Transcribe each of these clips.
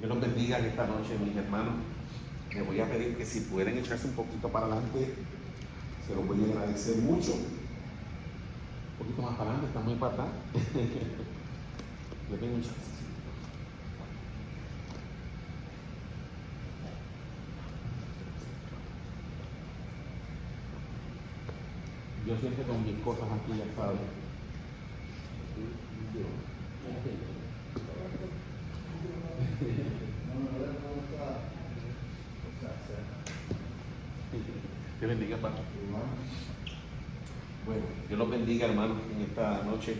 Dios los bendiga en esta noche, mis hermanos. Les voy a pedir que si pueden echarse un poquito para adelante, se los voy a agradecer mucho. Un poquito más para adelante, está muy para atrás. Le tengo un chance. Yo siempre con mis cosas aquí, ya saben. Dios bendiga, Padre. Bueno, Dios los bendiga, hermanos, en esta noche.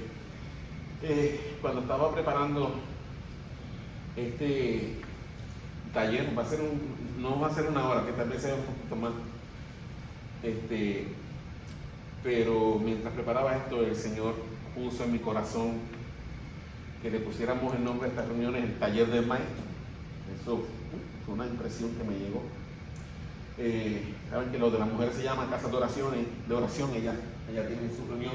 Cuando estaba preparando este taller, no va a ser una hora, que tal vez sea un poquito más. Pero mientras preparaba esto, el Señor puso en mi corazón que le pusiéramos el nombre de estas reuniones el taller del maestro. Eso fue una impresión que me llegó. Saben que lo de las mujeres se llama casa de oración, ellas tienen su reunión.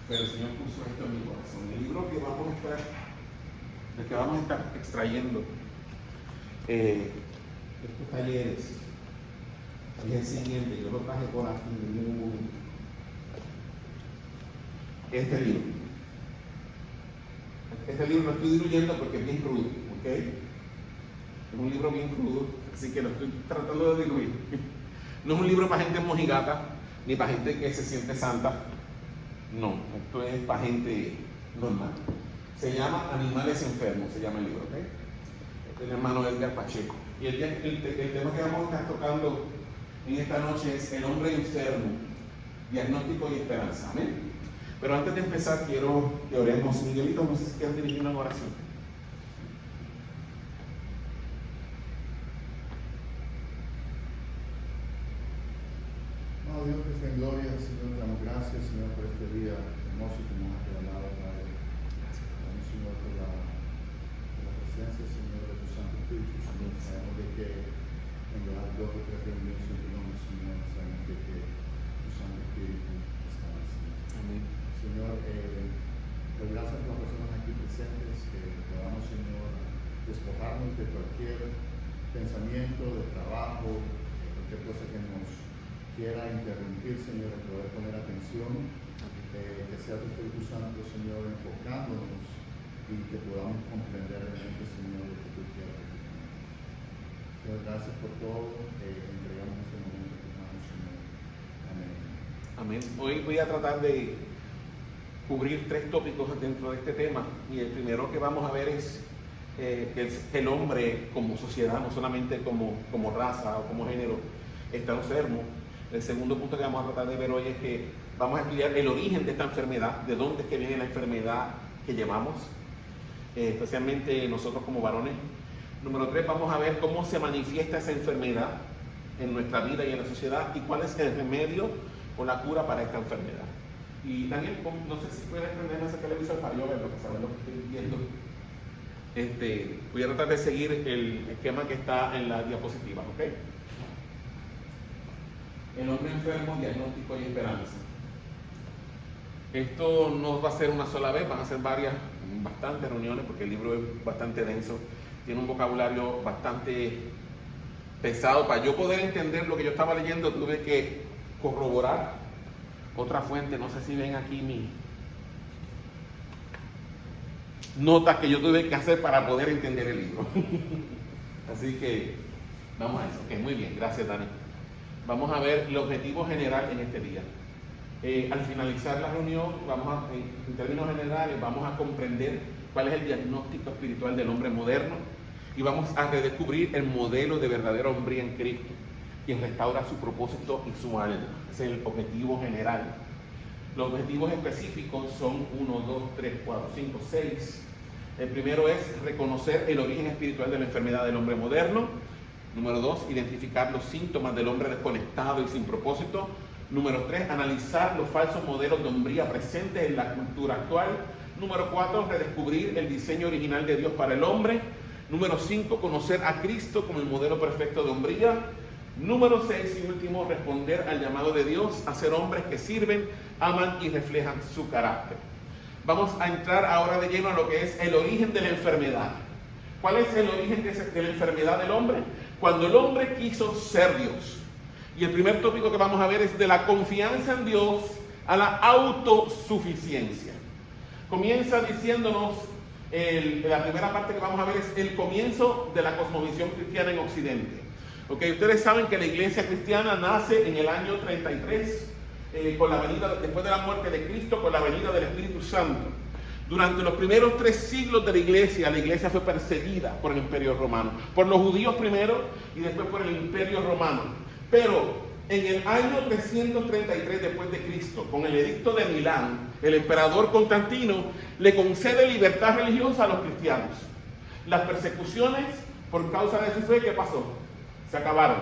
Pero el Señor puso esto en mi corazón. El libro que vamos a estar extrayendo estos talleres es el siguiente. Yo lo traje por aquí en un momento. Este libro lo estoy diluyendo porque es bien crudo, ¿ok? Es un libro bien crudo, así que lo estoy tratando de diluir. No es un libro para gente mojigata, ni para gente que se siente santa. No, esto es para gente normal. Se llama Animales Enfermos, se llama el libro, ¿ok? Este es el hermano Edgar Pacheco. Y el tema que vamos a estar tocando en esta noche es el hombre enfermo, diagnóstico y esperanza. Amén. Pero antes de empezar, quiero que oremos. Miguelito, no sé si quieres dirigir una oración. Oh, Dios que está en gloria, Señor, te damos gracias, Señor, por este día hermoso que nos has regalado, Padre. Damos, Señor, por la presencia, Señor, de tu Santo Espíritu, Señor. Sabemos de que en verdad dos o tres reuniones en tu nombre, Señor, sabemos de que tu Santo Espíritu está en Señor. Amén. Señor, doy gracias por las personas aquí presentes, que podamos, Señor, despojarnos de cualquier pensamiento, de trabajo, de cualquier cosa que nos quiera interrumpir, Señor, en poder poner atención, que sea tu Espíritu Santo, Señor, enfocándonos y que podamos comprender realmente, Señor, lo que tú quieres. Señor, gracias por todo, entregamos este momento en tus manos, Señor. Amén. Amén. Hoy voy a tratar de cubrir tres tópicos dentro de este tema, y el primero que vamos a ver es que el hombre como sociedad, no solamente como raza o como género, está enfermo. El segundo punto que vamos a tratar de ver hoy es que vamos a estudiar el origen de esta enfermedad, de dónde es que viene la enfermedad que llevamos, especialmente nosotros como varones. Número 3, vamos a ver cómo se manifiesta esa enfermedad en nuestra vida y en la sociedad, y cuál es el remedio o la cura para esta enfermedad. Y Daniel, no sé si puedes prenderme ese televisor para yo ver lo que saber lo que estoy viendo. Voy a tratar de seguir el esquema que está en la diapositiva, ¿ok? El hombre enfermo, diagnóstico y esperanza. Esto no va a ser una sola vez, van a ser bastantes reuniones, porque el libro es bastante denso, tiene un vocabulario bastante pesado. Para yo poder entender lo que yo estaba leyendo, tuve que corroborar otra fuente. No sé si ven aquí mis notas que yo tuve que hacer para poder entender el libro. Así que vamos a eso. Ok, muy bien, gracias Dani. Vamos a ver el objetivo general en este día. Al finalizar la reunión, en términos generales, vamos a comprender cuál es el diagnóstico espiritual del hombre moderno, y vamos a redescubrir el modelo de verdadera hombría en Cristo, quien restaura su propósito y su alma. Ese es el objetivo general. Los objetivos específicos son 1, 2, 3, 4, 5, 6. El primero es reconocer el origen espiritual de la enfermedad del hombre moderno. Número 2, identificar los síntomas del hombre desconectado y sin propósito. Número 3, analizar los falsos modelos de hombría presentes en la cultura actual. Número 4, redescubrir el diseño original de Dios para el hombre. Número 5, conocer a Cristo como el modelo perfecto de hombría. Número 6 y último, responder al llamado de Dios a ser hombres que sirven, aman y reflejan su carácter. Vamos a entrar ahora de lleno a lo que es el origen de la enfermedad. ¿Cuál es el origen de la enfermedad del hombre? Cuando el hombre quiso ser Dios. Y el primer tópico que vamos a ver es de la confianza en Dios a la autosuficiencia. Comienza diciéndonos, la primera parte que vamos a ver es el comienzo de la cosmovisión cristiana en Occidente. Okay, ustedes saben que la iglesia cristiana nace en el año 33, después de la muerte de Cristo, con la venida del Espíritu Santo. Durante los primeros 3 siglos de la iglesia fue perseguida por el Imperio Romano, por los judíos primero y después por el Imperio Romano. Pero en el año 333 después de Cristo, con el edicto de Milán, el emperador Constantino le concede libertad religiosa a los cristianos. Las persecuciones por causa de su fe, ¿qué pasó? Se acabaron.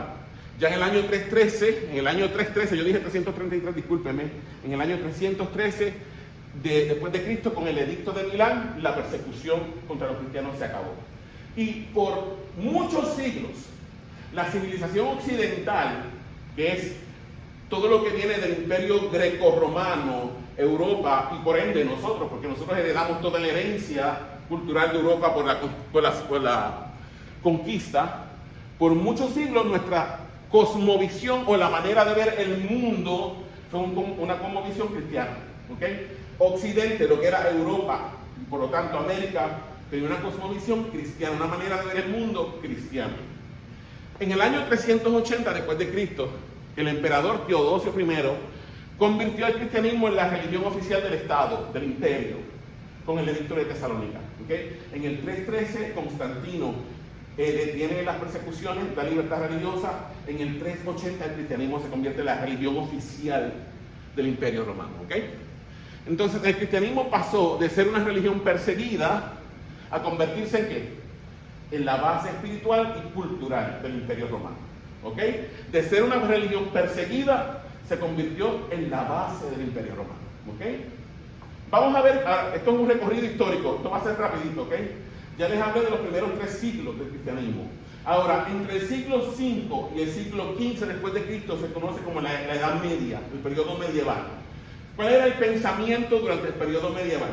Ya en el año 313, yo dije 333, discúlpeme, en el año 313 después de Cristo, con el edicto de Milán, la persecución contra los cristianos se acabó. Y por muchos siglos, la civilización occidental, que es todo lo que viene del imperio greco-romano, Europa, y por ende nosotros, porque nosotros heredamos toda la herencia cultural de Europa por la conquista, por muchos siglos nuestra cosmovisión o la manera de ver el mundo fue una cosmovisión cristiana. ¿Okay? Occidente, lo que era Europa, y por lo tanto América, tenía una cosmovisión cristiana, una manera de ver el mundo cristiano. En el año 380 después de Cristo, el emperador Teodosio I convirtió el cristianismo en la religión oficial del Estado, del imperio, con el edicto de Tesalónica. ¿Okay? En el 313 Constantino detiene las persecuciones, da libertad religiosa. En el 380 el cristianismo se convierte en la religión oficial del Imperio Romano. ¿Okay? Entonces el cristianismo pasó de ser una religión perseguida a convertirse en ¿qué? En la base espiritual y cultural del Imperio Romano. ¿Ok? De ser una religión perseguida se convirtió en la base del Imperio Romano. ¿Ok? Vamos a ver, esto es un recorrido histórico, esto va a ser rapidito. ¿Ok? Ya les hablé de los primeros 3 siglos del cristianismo. Ahora, entre el siglo V y el siglo XV después de Cristo se conoce como la Edad Media, el periodo medieval. ¿Cuál era el pensamiento durante el periodo medieval?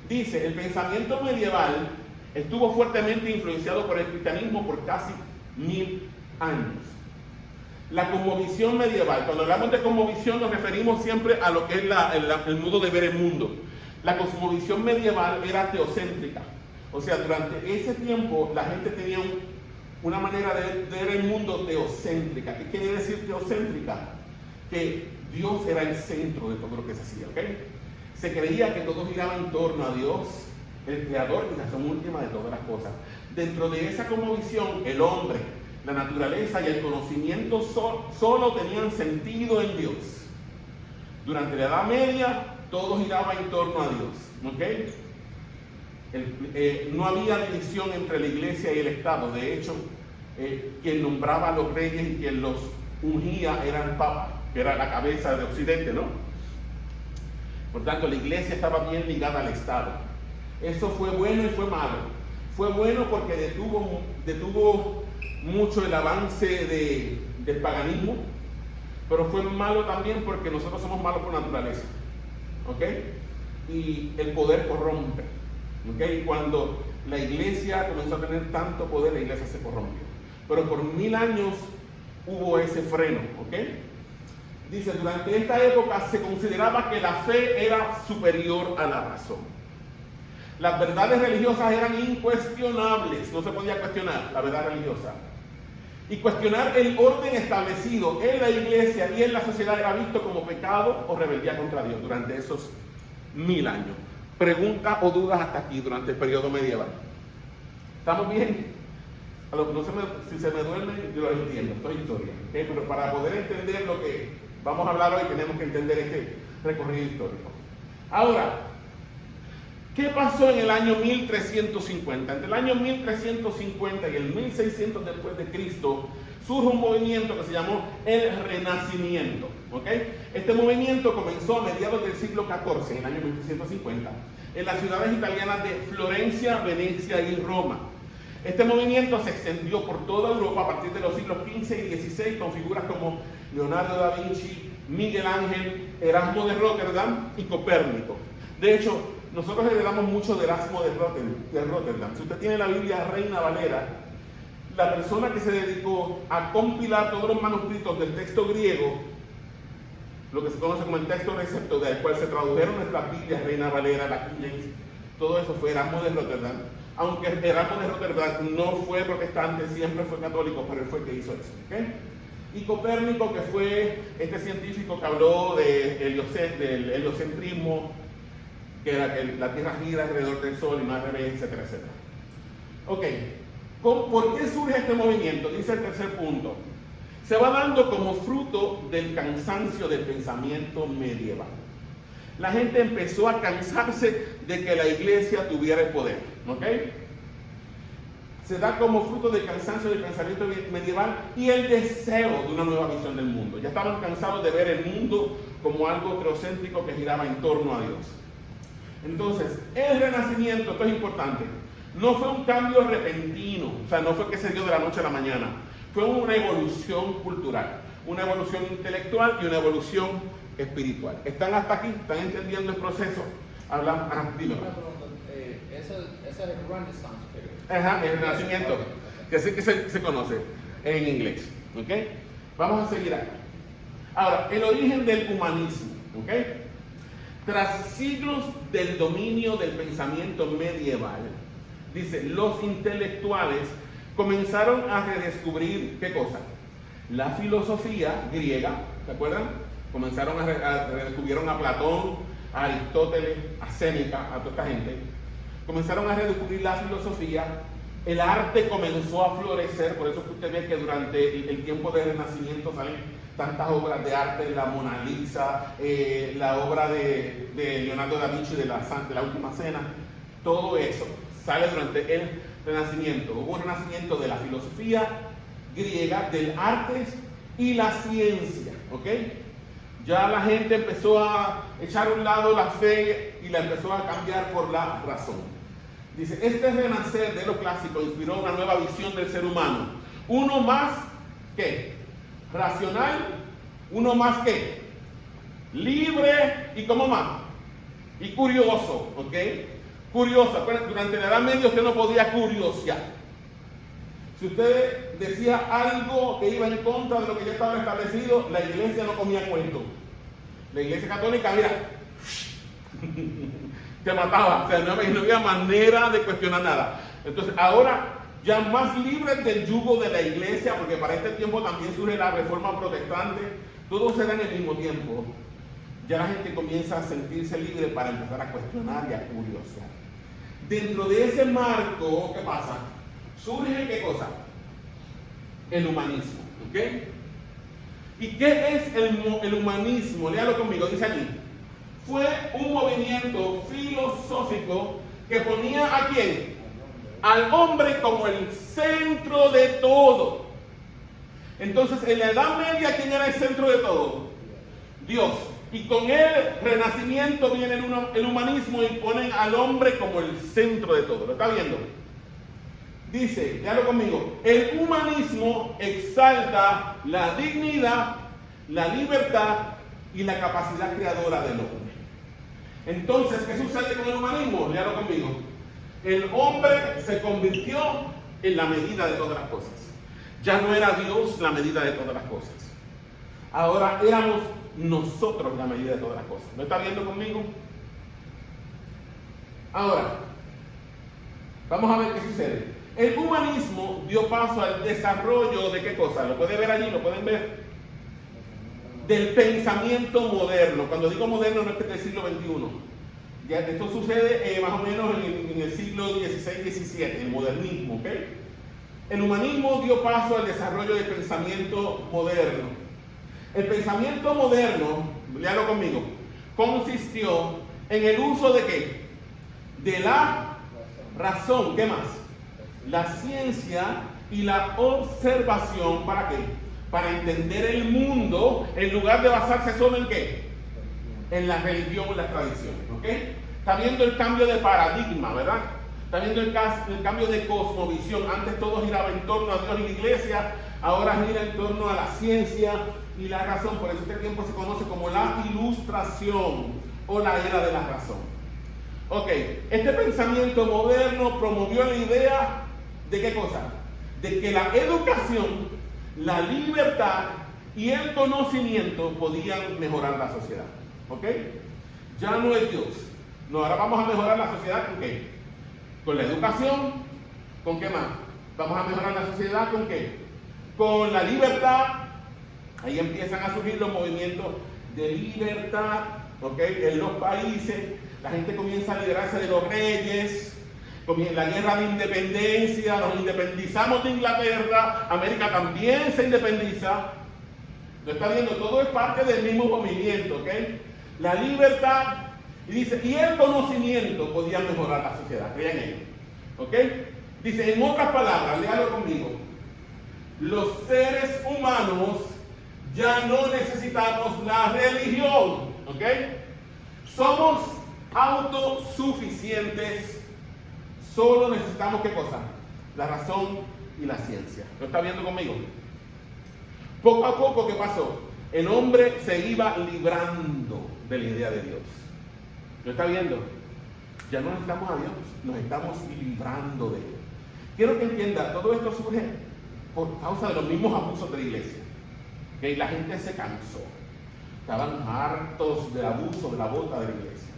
Dice, el pensamiento medieval estuvo fuertemente influenciado por el cristianismo por casi 1000 años. La cosmovisión medieval, cuando hablamos de cosmovisión nos referimos siempre a lo que es el modo de ver el mundo. La cosmovisión medieval era teocéntrica. O sea, durante ese tiempo la gente tenía una manera de ver el mundo teocéntrica. ¿Qué quiere decir teocéntrica? Que Dios era el centro de todo lo que se hacía. ¿Okay? Se creía que todo giraba en torno a Dios, el creador y razón última de todas las cosas. Dentro de esa cosmovisión, el hombre, la naturaleza y el conocimiento solo tenían sentido en Dios. Durante la Edad Media, todo giraba en torno a Dios. ¿Okay? No había división entre la iglesia y el Estado. De hecho, quien nombraba a los reyes y quien los ungía era el Papa, que era la cabeza de Occidente, ¿no? Por tanto, la iglesia estaba bien ligada al Estado. Eso fue bueno y fue malo. Fue bueno porque detuvo mucho el avance del paganismo, pero fue malo también porque nosotros somos malos por naturaleza. ¿Ok? Y el poder corrompe. ¿Ok? Cuando la iglesia comenzó a tener tanto poder, la iglesia se corrompió. Pero por 1000 años hubo ese freno. ¿Ok? Dice, durante esta época se consideraba que la fe era superior a la razón. Las verdades religiosas eran incuestionables, no se podía cuestionar la verdad religiosa. Y cuestionar el orden establecido en la iglesia y en la sociedad era visto como pecado o rebeldía contra Dios durante esos 1000 años. Preguntas o dudas hasta aquí durante el periodo medieval. ¿Estamos bien? Si se me duerme, yo lo entiendo, esto es historia. ¿Okay? Pero para poder entender lo que vamos a hablar hoy, tenemos que entender este recorrido histórico. Ahora, ¿qué pasó en el año 1350? Entre el año 1350 y el 1600 después de Cristo, surge un movimiento que se llamó el Renacimiento. ¿Okay? Este movimiento comenzó a mediados del siglo XIV, en el año 1350, en las ciudades italianas de Florencia, Venecia y Roma. Este movimiento se extendió por toda Europa a partir de los siglos XV y XVI con figuras como Leonardo da Vinci, Miguel Ángel, Erasmo de Rotterdam y Copérnico. De hecho, nosotros heredamos mucho de Erasmo de Rotterdam. Si usted tiene la Biblia Reina Valera, la persona que se dedicó a compilar todos los manuscritos del texto griego, lo que se conoce como el texto recepto, del cual se tradujeron nuestras Biblias Reina Valera, la King James, todo eso fue Erasmo de Rotterdam. Aunque Erasmo de Rotterdam no fue protestante, siempre fue católico, pero él fue el que hizo eso. ¿Okay? Y Copérnico, que fue este científico que habló del heliocentrismo, que era que la Tierra gira alrededor del Sol y no al revés, etcétera, etcétera. Ok, ¿por qué surge este movimiento? Dice el tercer punto. Se va dando como fruto del cansancio del pensamiento medieval. La gente empezó a cansarse de que la iglesia tuviera el poder. ¿Ok? Se da como fruto del cansancio del pensamiento medieval y el deseo de una nueva visión del mundo. Ya estaban cansados de ver el mundo como algo teocéntrico que giraba en torno a Dios. Entonces, el renacimiento, esto es importante, no fue un cambio repentino, o sea, no fue que se dio de la noche a la mañana, fue una evolución cultural, una evolución intelectual y una evolución espiritual. ¿Están hasta aquí? ¿Están entendiendo el proceso? Dime. Eso es el Renaissance period. Ajá, el renacimiento, Okay. que así que se conoce en inglés. ¿Ok? Vamos a seguir acá. Ahora, el origen del humanismo. ¿Ok? Tras siglos del dominio del pensamiento medieval, dice, los intelectuales comenzaron a redescubrir, ¿qué cosa? La filosofía griega, ¿se acuerdan? Redescubrieron a Platón, a Aristóteles, a Séneca, a toda esta gente. Comenzaron a redescubrir la filosofía, el arte comenzó a florecer, por eso que usted ve que durante el tiempo del Renacimiento salen tantas obras de arte, la Mona Lisa, la obra de Leonardo da Vinci de la Última Cena, todo eso sale durante el Renacimiento. Hubo un renacimiento de la filosofía griega, del arte y la ciencia, ¿ok? Ya la gente empezó a echar a un lado la fe y la empezó a cambiar por la razón. Dice, este renacer de lo clásico inspiró una nueva visión del ser humano. Uno más, ¿qué? Racional, uno más, ¿qué? Libre y ¿cómo más? Y curioso, ¿ok? Curioso. Durante la Edad Media usted no podía curiosear. Si usted decía algo que iba en contra de lo que ya estaba establecido, la iglesia no comía cuento. La iglesia católica, mira, te mataba. O sea, no había manera de cuestionar nada. Entonces, ahora, ya más libres del yugo de la iglesia, porque para este tiempo también surge la reforma protestante, todo se da en el mismo tiempo. Ya la gente comienza a sentirse libre para empezar a cuestionar y a curiosear. Dentro de ese marco, ¿qué pasa? Surge, ¿qué cosa? El humanismo, ¿ok? ¿Y qué es el humanismo? Léalo conmigo, dice allí. Fue un movimiento filosófico que ponía ¿a quién? Al hombre como el centro de todo. Entonces, en la Edad Media, ¿quién era el centro de todo? Dios. Y con el renacimiento viene el humanismo y ponen al hombre como el centro de todo. ¿Lo está viendo? Dice, léalo conmigo, el humanismo exalta la dignidad, la libertad y la capacidad creadora del hombre. Entonces, ¿qué sucede con el humanismo? Léalo conmigo. El hombre se convirtió en la medida de todas las cosas. Ya no era Dios la medida de todas las cosas. Ahora éramos nosotros la medida de todas las cosas. ¿Lo está viendo conmigo? Ahora, vamos a ver qué sucede. El humanismo dio paso al desarrollo de ¿qué cosa? ¿Lo pueden ver allí? ¿Lo pueden ver? Del pensamiento moderno. Cuando digo moderno no es que es del siglo XXI. Ya, esto sucede más o menos en el siglo XVI-XVII, el modernismo, ¿ok? El humanismo dio paso al desarrollo del pensamiento moderno. El pensamiento moderno, léalo conmigo, consistió en el uso de ¿qué? De la razón. ¿Qué más? La ciencia y la observación, ¿para qué? Para entender el mundo, en lugar de basarse solo en ¿qué? En la religión o las tradiciones, ¿ok? Está viendo el cambio de paradigma, ¿verdad? Está viendo el cambio de cosmovisión. Antes todo giraba en torno a Dios y la iglesia, ahora gira en torno a la ciencia y la razón. Por eso este tiempo se conoce como la Ilustración o la era de la razón. Ok, este pensamiento moderno promovió la idea de qué cosa? De que la educación, la libertad y el conocimiento podían mejorar la sociedad. ¿Ok? Ya no es Dios. No, ahora vamos a mejorar la sociedad ¿con qué? Con la educación. ¿Con qué más? Vamos a mejorar la sociedad ¿con qué? Con la libertad. Ahí empiezan a surgir los movimientos de libertad, ¿ok? En los países, la gente comienza a liberarse de los reyes, comienza la guerra de independencia, nos independizamos de Inglaterra, América también se independiza. ¿Lo está viendo? Todo es parte del mismo movimiento, ¿ok? La libertad, y dice, y el conocimiento podía mejorar la sociedad, crean ellos, ¿ok? Dice, en otras palabras, léalo conmigo, los seres humanos ya no necesitamos la religión, ¿ok? Somos autosuficientes, solo necesitamos ¿qué cosa? La razón y la ciencia. ¿Lo está viendo conmigo? Poco a poco, ¿qué pasó? El hombre se iba librando de la idea de Dios. ¿Lo está viendo? Ya no necesitamos a Dios, nos estamos librando de Él. Quiero que entienda, todo esto surge por causa de los mismos abusos de la iglesia. Que la gente se cansó. Estaban hartos del abuso, de la bota de la iglesia.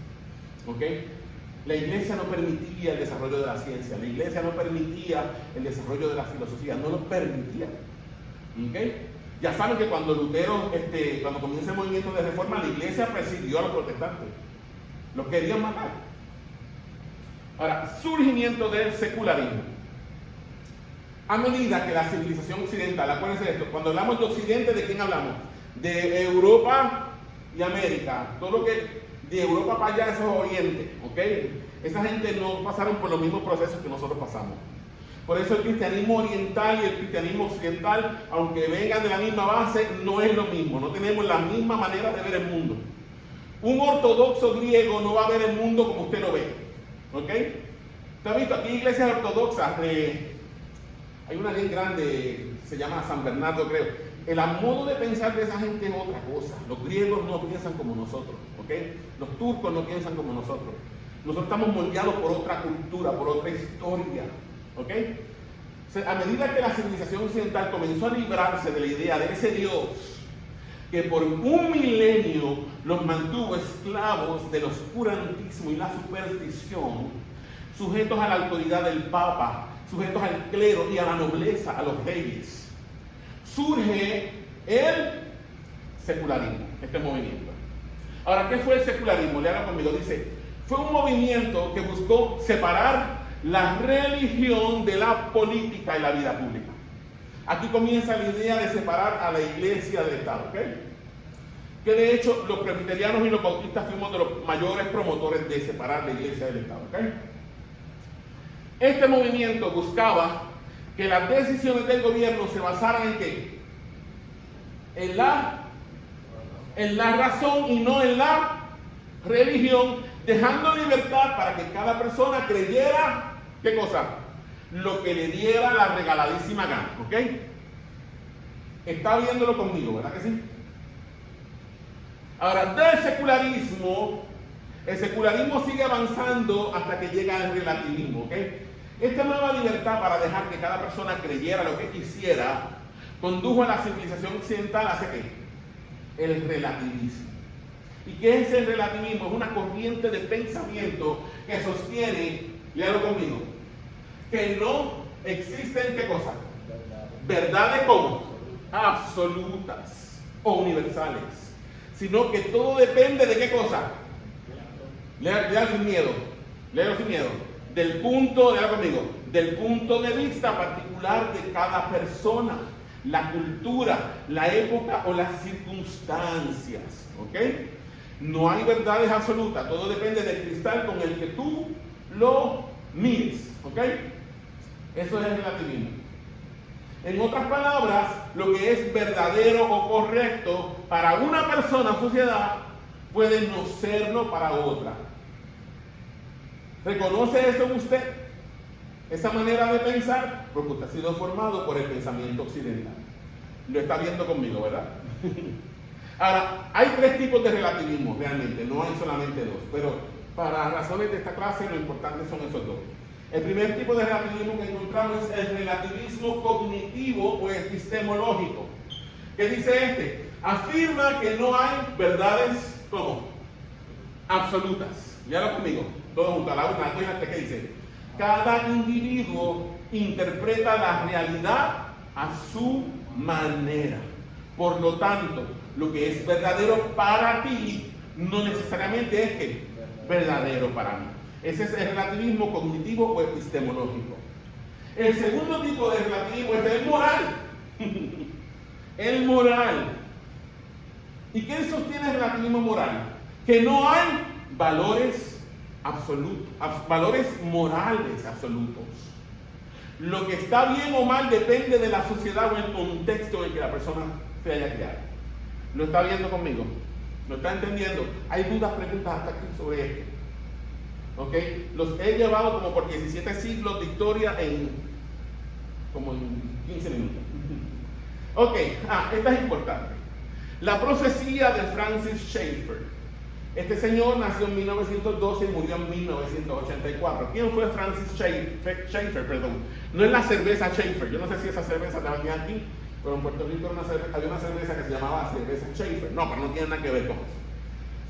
¿Ok? La iglesia no permitía el desarrollo de la ciencia. La iglesia no permitía el desarrollo de la filosofía. No lo permitía. ¿Ok? Ya saben que cuando Lutero, cuando comienza el movimiento de reforma, la iglesia persiguió a los protestantes. Los querían matar. Ahora, surgimiento del secularismo. A medida que la civilización occidental, acuérdense de esto, cuando hablamos de Occidente, ¿de quién hablamos? De Europa y América. Todo lo que de Europa para allá, eso es Oriente, ¿ok? Esa gente no pasaron por los mismos procesos que nosotros pasamos. Por eso el cristianismo oriental y el cristianismo occidental, aunque vengan de la misma base, no es lo mismo. No tenemos la misma manera de ver el mundo. Un ortodoxo griego no va a ver el mundo como usted lo ve, ¿ok? ¿Usted ha visto? Aquí iglesias ortodoxas, hay una bien grande, se llama San Bernardo, creo. El modo de pensar de esa gente es otra cosa. Los griegos no piensan como nosotros, ¿ok? Los turcos no piensan como nosotros. Nosotros estamos moldeados por otra cultura, por otra historia, ¿ok? O sea, a medida que la civilización occidental comenzó a librarse de la idea de ese Dios que por un milenio los mantuvo esclavos del oscurantismo y la superstición, sujetos a la autoridad del Papa, sujetos al clero y a la nobleza, a los reyes, surge el secularismo, este movimiento. Ahora, ¿qué fue el secularismo? Léalo conmigo, dice, fue un movimiento que buscó separar la religión de la política y la vida pública. Aquí comienza la idea de separar a la iglesia del Estado, ¿ok? Que de hecho los presbiterianos y los bautistas fuimos de los mayores promotores de separar la iglesia del Estado, ¿ok? Este movimiento buscaba que las decisiones del gobierno se basaran en ¿qué? En la razón y no en la religión, dejando libertad para que cada persona creyera, ¿qué cosa? Lo que le diera la regaladísima gana, ¿ok? Está viéndolo conmigo, ¿verdad que sí? Ahora, del secularismo, el secularismo sigue avanzando hasta que llega al relativismo, ¿ok? Esta nueva libertad para dejar que cada persona creyera lo que quisiera, condujo a la civilización occidental hacia ¿qué? El relativismo. ¿Y qué es el relativismo? Es una corriente de pensamiento que sostiene, léalo conmigo, que no existen, ¿qué cosa? Verdades como absolutas o universales, sino que todo depende de qué cosa. Léalo sin miedo, léalo sin miedo. Del punto de vista particular de cada persona, la cultura, la época o las circunstancias, ¿ok? No hay verdades absolutas, todo depende del cristal con el que tú lo mires, ¿ok? Eso es el relativismo. En otras palabras, lo que es verdadero o correcto para una persona o sociedad puede no serlo para otra. ¿Reconoce eso en usted? Esa manera de pensar, porque usted ha sido formado por el pensamiento occidental. Lo está viendo conmigo, ¿verdad? Ahora, hay tres tipos de relativismo realmente, no hay solamente dos, pero para razones de esta clase, lo importante son esos dos. El primer tipo de relativismo que encontramos es el relativismo cognitivo o epistemológico. ¿Qué dice este? Afirma que no hay verdades, ¿cómo? Absolutas. Léalo conmigo, todos juntos, a la una, ¿qué dice? Cada individuo interpreta la realidad a su manera. Por lo tanto, lo que es verdadero para ti no necesariamente es que verdadero para mí. Ese es el relativismo cognitivo o epistemológico. El segundo tipo de relativismo es el moral. El moral. ¿Y qué sostiene el relativismo moral? Que no hay valores absolutos, valores morales absolutos. Lo que está bien o mal depende de la sociedad o el contexto en que la persona se haya criado. ¿Lo está viendo conmigo? ¿Lo está entendiendo? Hay dudas, preguntas hasta aquí sobre esto. ¿Ok? Los he llevado como por 17 siglos de historia como en 15 minutos. Ok, esta es importante. La profecía de Francis Schaeffer. Este señor nació en 1912 y murió en 1984. ¿Quién fue Francis Schaeffer? Perdón. No es la cerveza Schaeffer. Yo no sé si esa cerveza la venía aquí, pero en Puerto Rico había una cerveza que se llamaba cerveza Schaeffer. No, pero no tiene nada que ver con eso.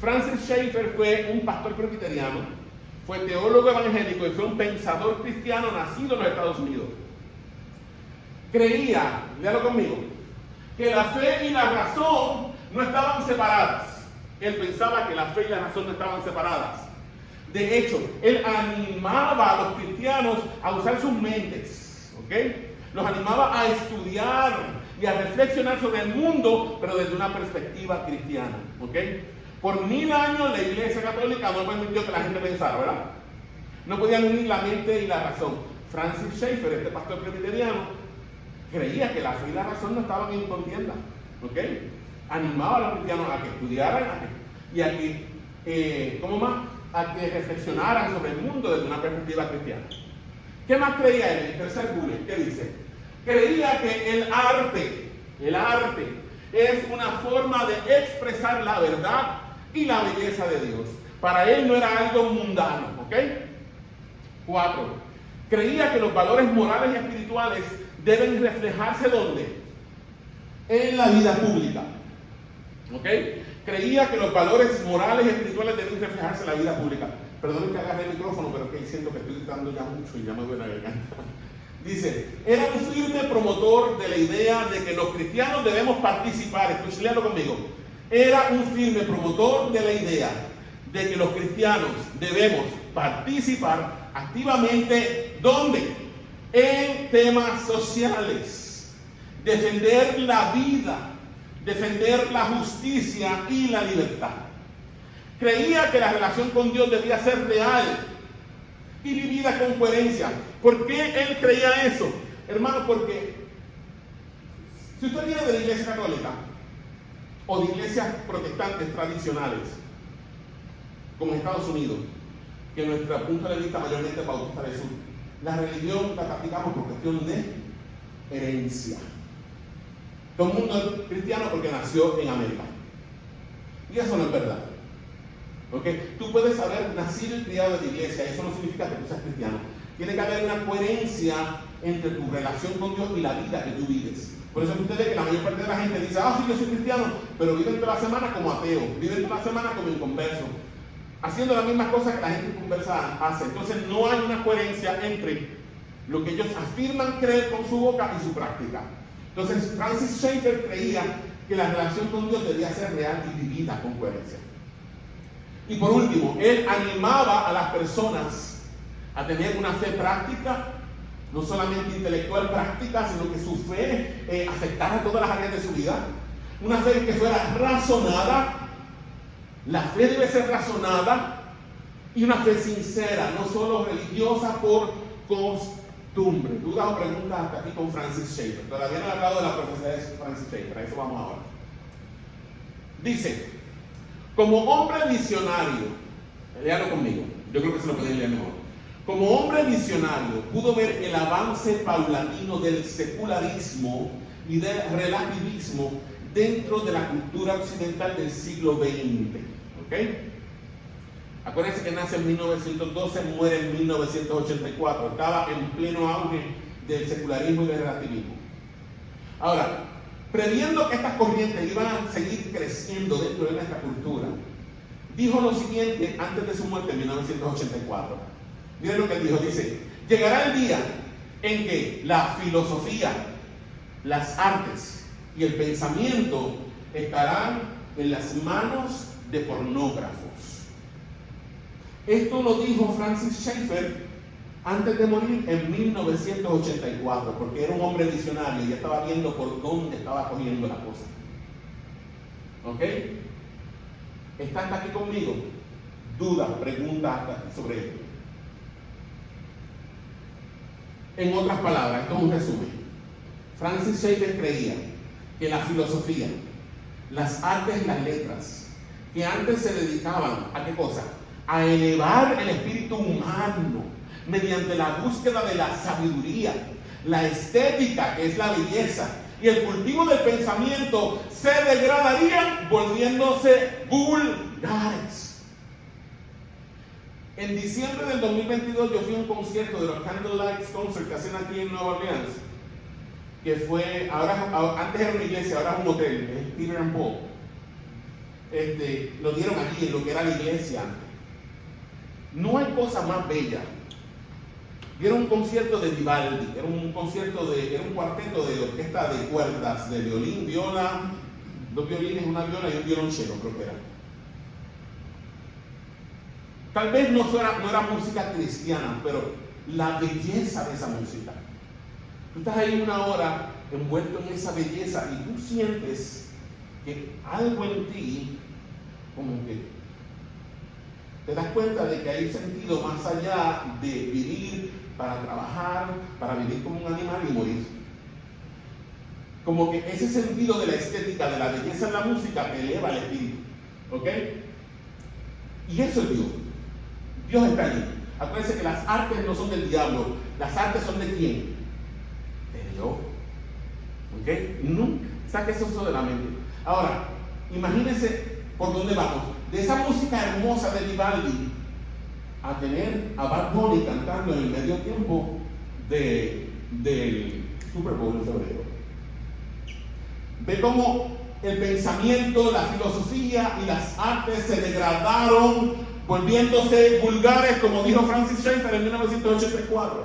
Francis Schaeffer fue un pastor presbiteriano, fue teólogo evangélico y fue un pensador cristiano nacido en los Estados Unidos. Creía, léalo conmigo, que la fe y la razón no estaban separadas. Él pensaba que la fe y la razón no estaban separadas. De hecho, él animaba a los cristianos a usar sus mentes, ¿ok? Los animaba a estudiar y a reflexionar sobre el mundo, pero desde una perspectiva cristiana, ¿ok? Por 1000 años la Iglesia Católica no permitió que la gente pensara, ¿verdad? No podían unir la mente y la razón. Francis Schaeffer, este pastor presbiteriano, creía que la fe y la razón no estaban en contienda, ¿ok? Animaba a los cristianos a que estudiaran y a que, a que reflexionaran sobre el mundo desde una perspectiva cristiana. ¿Qué más creía él? El tercer bullet, ¿qué dice? Creía que el arte es una forma de expresar la verdad y la belleza de Dios. Para él no era algo mundano, ¿ok? 4. Creía que los valores morales y espirituales deben reflejarse ¿dónde? En la vida pública. ¿Ok? Creía que los valores morales y espirituales deben reflejarse en la vida pública. Perdonen que agarre el micrófono, pero que siento que estoy gritando ya mucho y ya me duele la garganta. Dice, era un firme promotor de la idea de que los cristianos debemos participar. Escúchalo conmigo. Era un firme promotor de la idea de que los cristianos debemos participar activamente, ¿dónde? En temas sociales. Defender la vida, defender la justicia y la libertad. Creía que la relación con Dios debía ser real y vivida con coherencia. ¿Por qué él creía eso? Hermano, porque si usted viene de la Iglesia Católica o de iglesias protestantes tradicionales, como en Estados Unidos, que en nuestro punto de vista mayormente bautista del sur, la religión la practicamos por cuestión de herencia. Todo el mundo es cristiano porque nació en América. Y eso no es verdad. ¿Okay? Tú puedes haber nacido y criado en la iglesia, eso no significa que tú seas cristiano. Tiene que haber una coherencia entre tu relación con Dios y la vida que tú vives. Por eso usted ve que la mayor parte de la gente dice, sí, yo soy cristiano, pero viven toda la semana como ateo, viven toda la semana como inconverso, haciendo las mismas cosas que la gente inconversa hace. Entonces no hay una coherencia entre lo que ellos afirman creer con su boca y su práctica. Entonces Francis Schaeffer creía que la relación con Dios debía ser real y vivida con coherencia. Y por último, él animaba a las personas a tener una fe práctica, no solamente intelectual práctica, sino que su fe afectara todas las áreas de su vida. Una fe que fuera razonada. La fe debe ser razonada y una fe sincera, no solo religiosa por costumbre. Dudas o preguntas hasta aquí con Francis Schaeffer. Todavía no he hablado de la profecía de Francis Schaeffer, a eso vamos ahora. Dice, como hombre visionario, léalo conmigo, yo creo que se lo pueden leer mejor. Como hombre visionario, pudo ver el avance paulatino del secularismo y del relativismo dentro de la cultura occidental del siglo XX. ¿Ok? Acuérdense que nace en 1912, muere en 1984. Estaba en pleno auge del secularismo y del relativismo. Ahora, previendo que estas corrientes iban a seguir creciendo dentro de nuestra cultura, dijo lo siguiente antes de su muerte en 1984. Miren lo que él dijo, dice: llegará el día en que la filosofía, las artes y el pensamiento estarán en las manos de pornógrafos. Esto lo dijo Francis Schaeffer antes de morir en 1984, porque era un hombre visionario y ya estaba viendo por dónde estaba cogiendo la cosa. ¿Ok? ¿Está hasta aquí conmigo? Dudas, preguntas hasta aquí sobre esto. En otras palabras, esto es un resumen. Francis Schaeffer creía que la filosofía, las artes y las letras, que antes se dedicaban a qué cosa, a elevar el espíritu humano mediante la búsqueda de la sabiduría, la estética, que es la belleza, y el cultivo del pensamiento, se degradarían volviéndose vulgares. En diciembre del 2022 yo fui a un concierto de los Candlelight Concert que hacen aquí en Nueva Orleans, que fue, antes era una iglesia, ahora es un hotel, Peter and Paul. Lo dieron aquí en lo que era la iglesia antes. No hay cosa más bella. Dieron un concierto de Vivaldi, era un cuarteto de orquesta de cuerdas, de violín, viola, 2 violines, una viola y un violonchelo, creo que era. Tal vez no era música cristiana, pero la belleza de esa música. Tú estás ahí una hora envuelto en esa belleza y tú sientes que algo en ti, como que te das cuenta de que hay sentido más allá de vivir para trabajar, para vivir como un animal y morir. Como que ese sentido de la estética, de la belleza en la música, eleva el espíritu. ¿Ok? Y eso es Dios. Dios está allí. Acuérdense que las artes no son del diablo. Las artes son de quién? De Dios. ¿Ok? Nunca saque eso de la mente. Ahora, imagínense por dónde vamos. De esa música hermosa de Vivaldi a tener a Bad Bunny cantando en el medio tiempo del Super Bowl en febrero. Ve cómo el pensamiento, la filosofía y las artes se degradaron, volviéndose vulgares, como dijo Francis Schaeffer en 1984.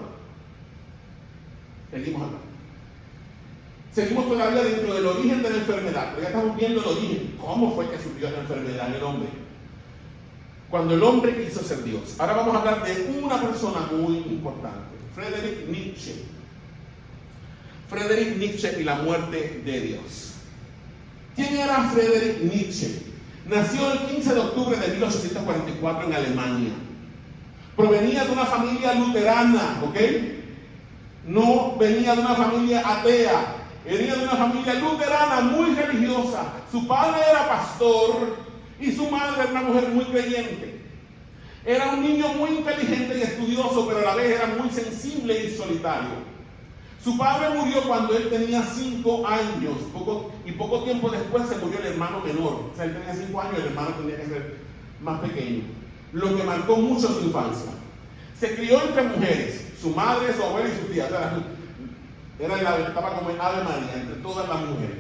Seguimos acá. Seguimos todavía dentro del origen de la enfermedad, pero ya estamos viendo el origen. ¿Cómo fue que surgió la enfermedad en el hombre? Cuando el hombre quiso ser Dios. Ahora vamos a hablar de una persona muy importante, Friedrich Nietzsche. Friedrich Nietzsche y la muerte de Dios. ¿Quién era Friedrich Nietzsche? Nació el 15 de octubre de 1844 en Alemania. Provenía de una familia luterana, ¿ok? No venía de una familia atea. Venía de una familia luterana muy religiosa. Su padre era pastor y su madre era una mujer muy creyente. Era un niño muy inteligente y estudioso, pero a la vez era muy sensible y solitario. Su padre murió cuando él tenía 5 años, poco tiempo después se murió el hermano menor. O sea, él tenía 5 años y el hermano tenía que ser más pequeño, lo que marcó mucho su infancia. Se crió entre mujeres, su madre, su abuela y su tía. O sea, estaba como en Ave María, entre todas las mujeres.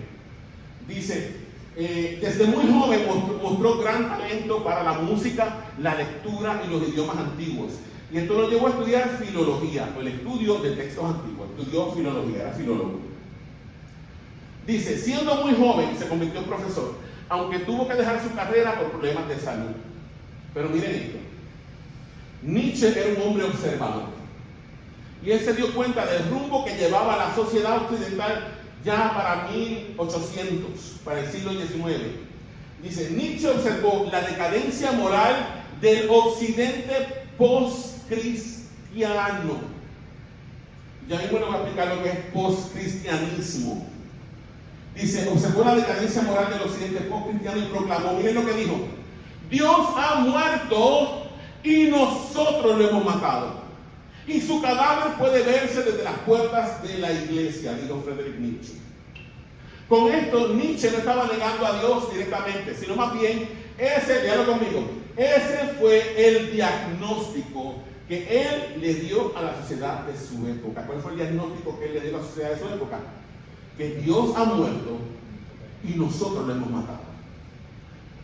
Dice, desde muy joven mostró gran talento para la música, la lectura y los idiomas antiguos. Y esto lo llevó a estudiar filología, el estudio de textos antiguos. Estudió filología, era filólogo. Dice, siendo muy joven se convirtió en profesor, aunque tuvo que dejar su carrera por problemas de salud. Pero miren esto, Nietzsche era un hombre observador. Y él se dio cuenta del rumbo que llevaba la sociedad occidental ya para 1800, para el siglo XIX. Dice, Nietzsche observó la decadencia moral del occidente post-cristiano. Ya mismo le voy a explicar lo que es post-cristianismo. Dice, observó la decadencia moral del occidente post-cristiano y proclamó, miren lo que dijo, Dios ha muerto y nosotros lo hemos matado. Y su cadáver puede verse desde las puertas de la iglesia, dijo Friedrich Nietzsche. Con esto, Nietzsche no estaba negando a Dios directamente, sino más bien, léalo conmigo, Ese fue el diagnóstico que él le dio a la sociedad de su época. ¿Cuál fue el diagnóstico que él le dio a la sociedad de su época? Que Dios ha muerto y nosotros lo hemos matado.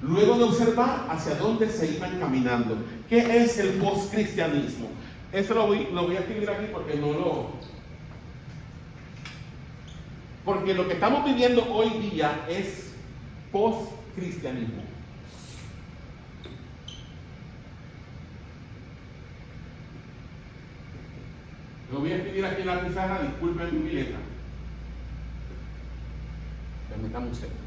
Luego de observar hacia dónde se iban caminando. ¿Qué es el postcristianismo? Eso lo voy a escribir aquí porque porque lo que estamos viviendo hoy día es postcristianismo. Lo voy a escribir aquí en la pizarra, disculpen mi letra. Permítame un segundo.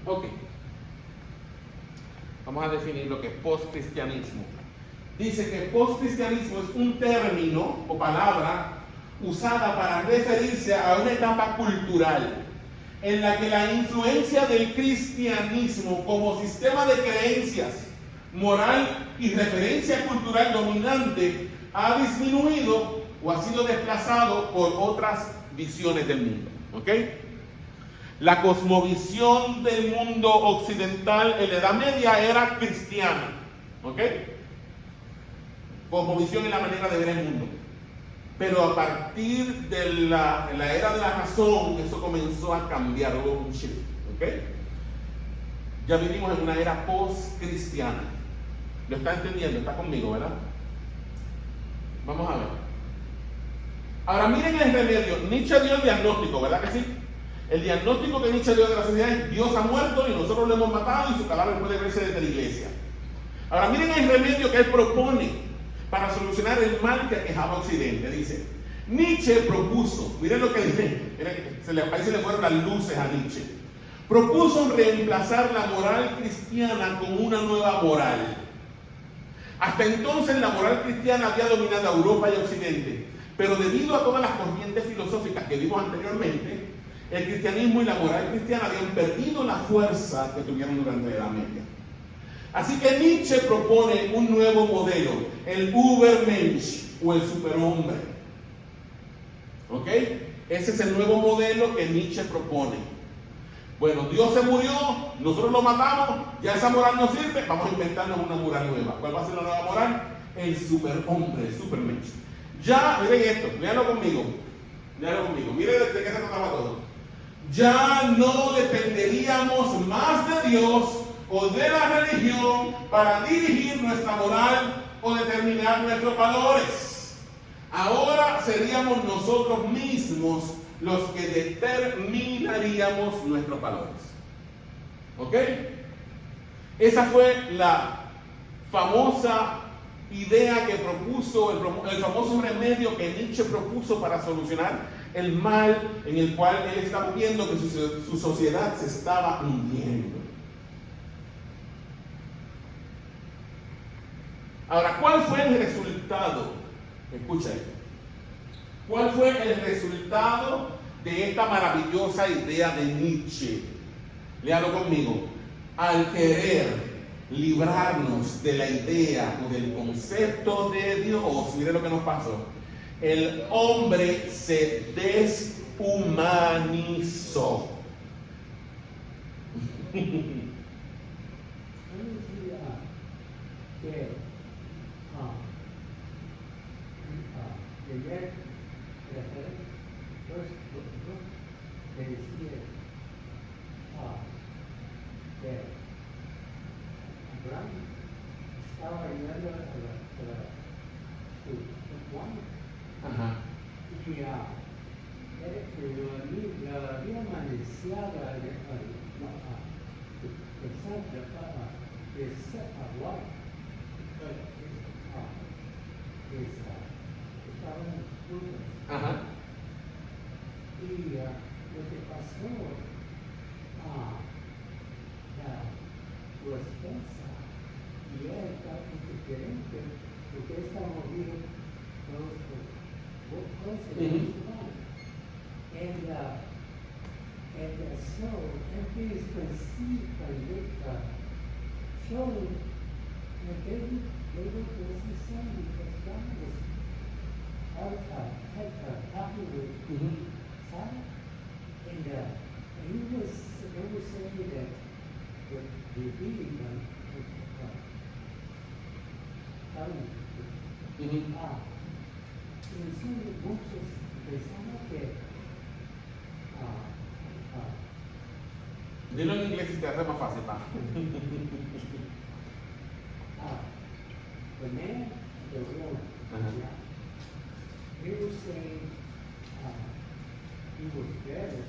Ok. Vamos a definir lo que es postcristianismo. Dice que postcristianismo es un término o palabra usada para referirse a una etapa cultural en la que la influencia del cristianismo como sistema de creencias, moral y referencia cultural dominante ha disminuido o ha sido desplazado por otras visiones del mundo. ¿Ok? La cosmovisión del mundo occidental en la Edad Media era cristiana. ¿Ok? Cosmovisión en la manera de ver el mundo. Pero a partir de la era de la razón, eso comenzó a cambiar, hubo un shift. ¿Ok? Ya vivimos en una era post-cristiana. ¿Lo está entendiendo? ¿Está conmigo, verdad? Vamos a ver. Ahora miren el remedio. Nietzsche dio el diagnóstico, ¿verdad que sí? El diagnóstico que Nietzsche dio de la sociedad es: Dios ha muerto y nosotros lo hemos matado y su cadáver puede verse desde la iglesia. Ahora miren el remedio que él propone para solucionar el mal que aquejaba a Occidente. Dice, Nietzsche propuso, miren lo que dice, ahí se le fueron las luces a Nietzsche. Propuso reemplazar la moral cristiana con una nueva moral. Hasta entonces la moral cristiana había dominado a Europa y Occidente, pero debido a todas las corrientes filosóficas que vimos anteriormente, el cristianismo y la moral cristiana habían perdido la fuerza que tuvieron durante la Edad Media. Así que Nietzsche propone un nuevo modelo, el Übermensch o el superhombre. ¿Ok? Ese es el nuevo modelo que Nietzsche propone. Bueno, Dios se murió, nosotros lo matamos, ya esa moral no sirve, vamos a inventarnos una moral nueva. ¿Cuál va a ser la nueva moral? El superhombre, el Supermensch. Ya, miren esto, léanlo conmigo. Miren de qué se trataba todo. Ya no dependeríamos más de Dios o de la religión para dirigir nuestra moral o determinar nuestros valores. Ahora seríamos nosotros mismos los que determinaríamos nuestros valores. ¿Ok? Esa fue la famosa idea que propuso, el famoso remedio que Nietzsche propuso para solucionar el mal en el cual él estaba viendo que su sociedad se estaba hundiendo. Ahora, ¿cuál fue el resultado? Escucha esto. ¿Cuál fue el resultado de esta maravillosa idea de Nietzsche? Léalo conmigo. Al querer librarnos de la idea o del concepto de Dios, mire lo que nos pasó. El hombre se deshumanizó. Ayer, le decía que Abraham estaba ayudando a su Juan. Ajá. Y lo había amaneciado estaban juntos. Ajá. Y lo que pasó, su esposa y él estaban diferentes, porque él estaba movido todos los cosas. And so, everything is conceived by showing that they was the same because God was talking with Sarah, and they were saying that the being y entonces muchos pensaban que Dilo en inglés si te hace más fácil, pa. the man, the woman, they were saying he was better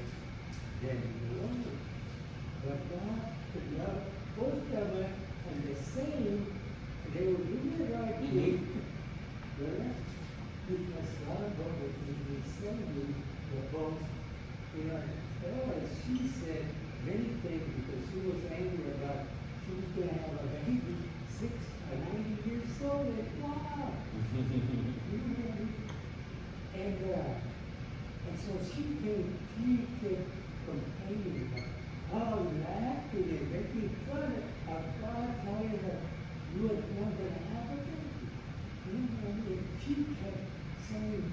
than the woman. But God could love both of them and the same, and they were doing the right thing. Because God was saying the both, she said many things because she was angry about she was going to have a baby 90 years old. Wow! And so she kept complaining about laughing and making fun of God telling her you are not going to have a baby. And she kept saying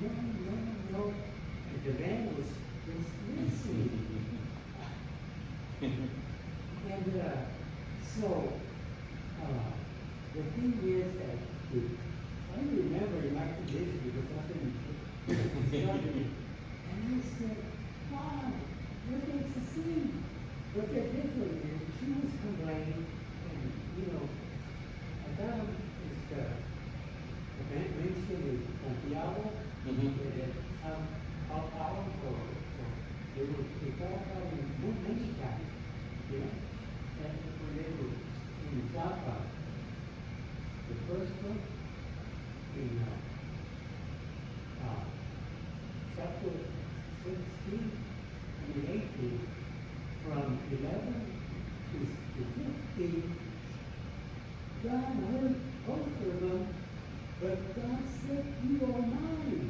no. And the man was just listening. And so the thing is that I remember in my condition because nothing started. And I said, wow, look at the scene. But the difference is she was complaining and Adam is the mention in Santiago how powerful they talk about in many times, and when they were in Joppa, the first book in chapter 16 and 18, from 11 to 15, God heard both of them, but God said, you are mine.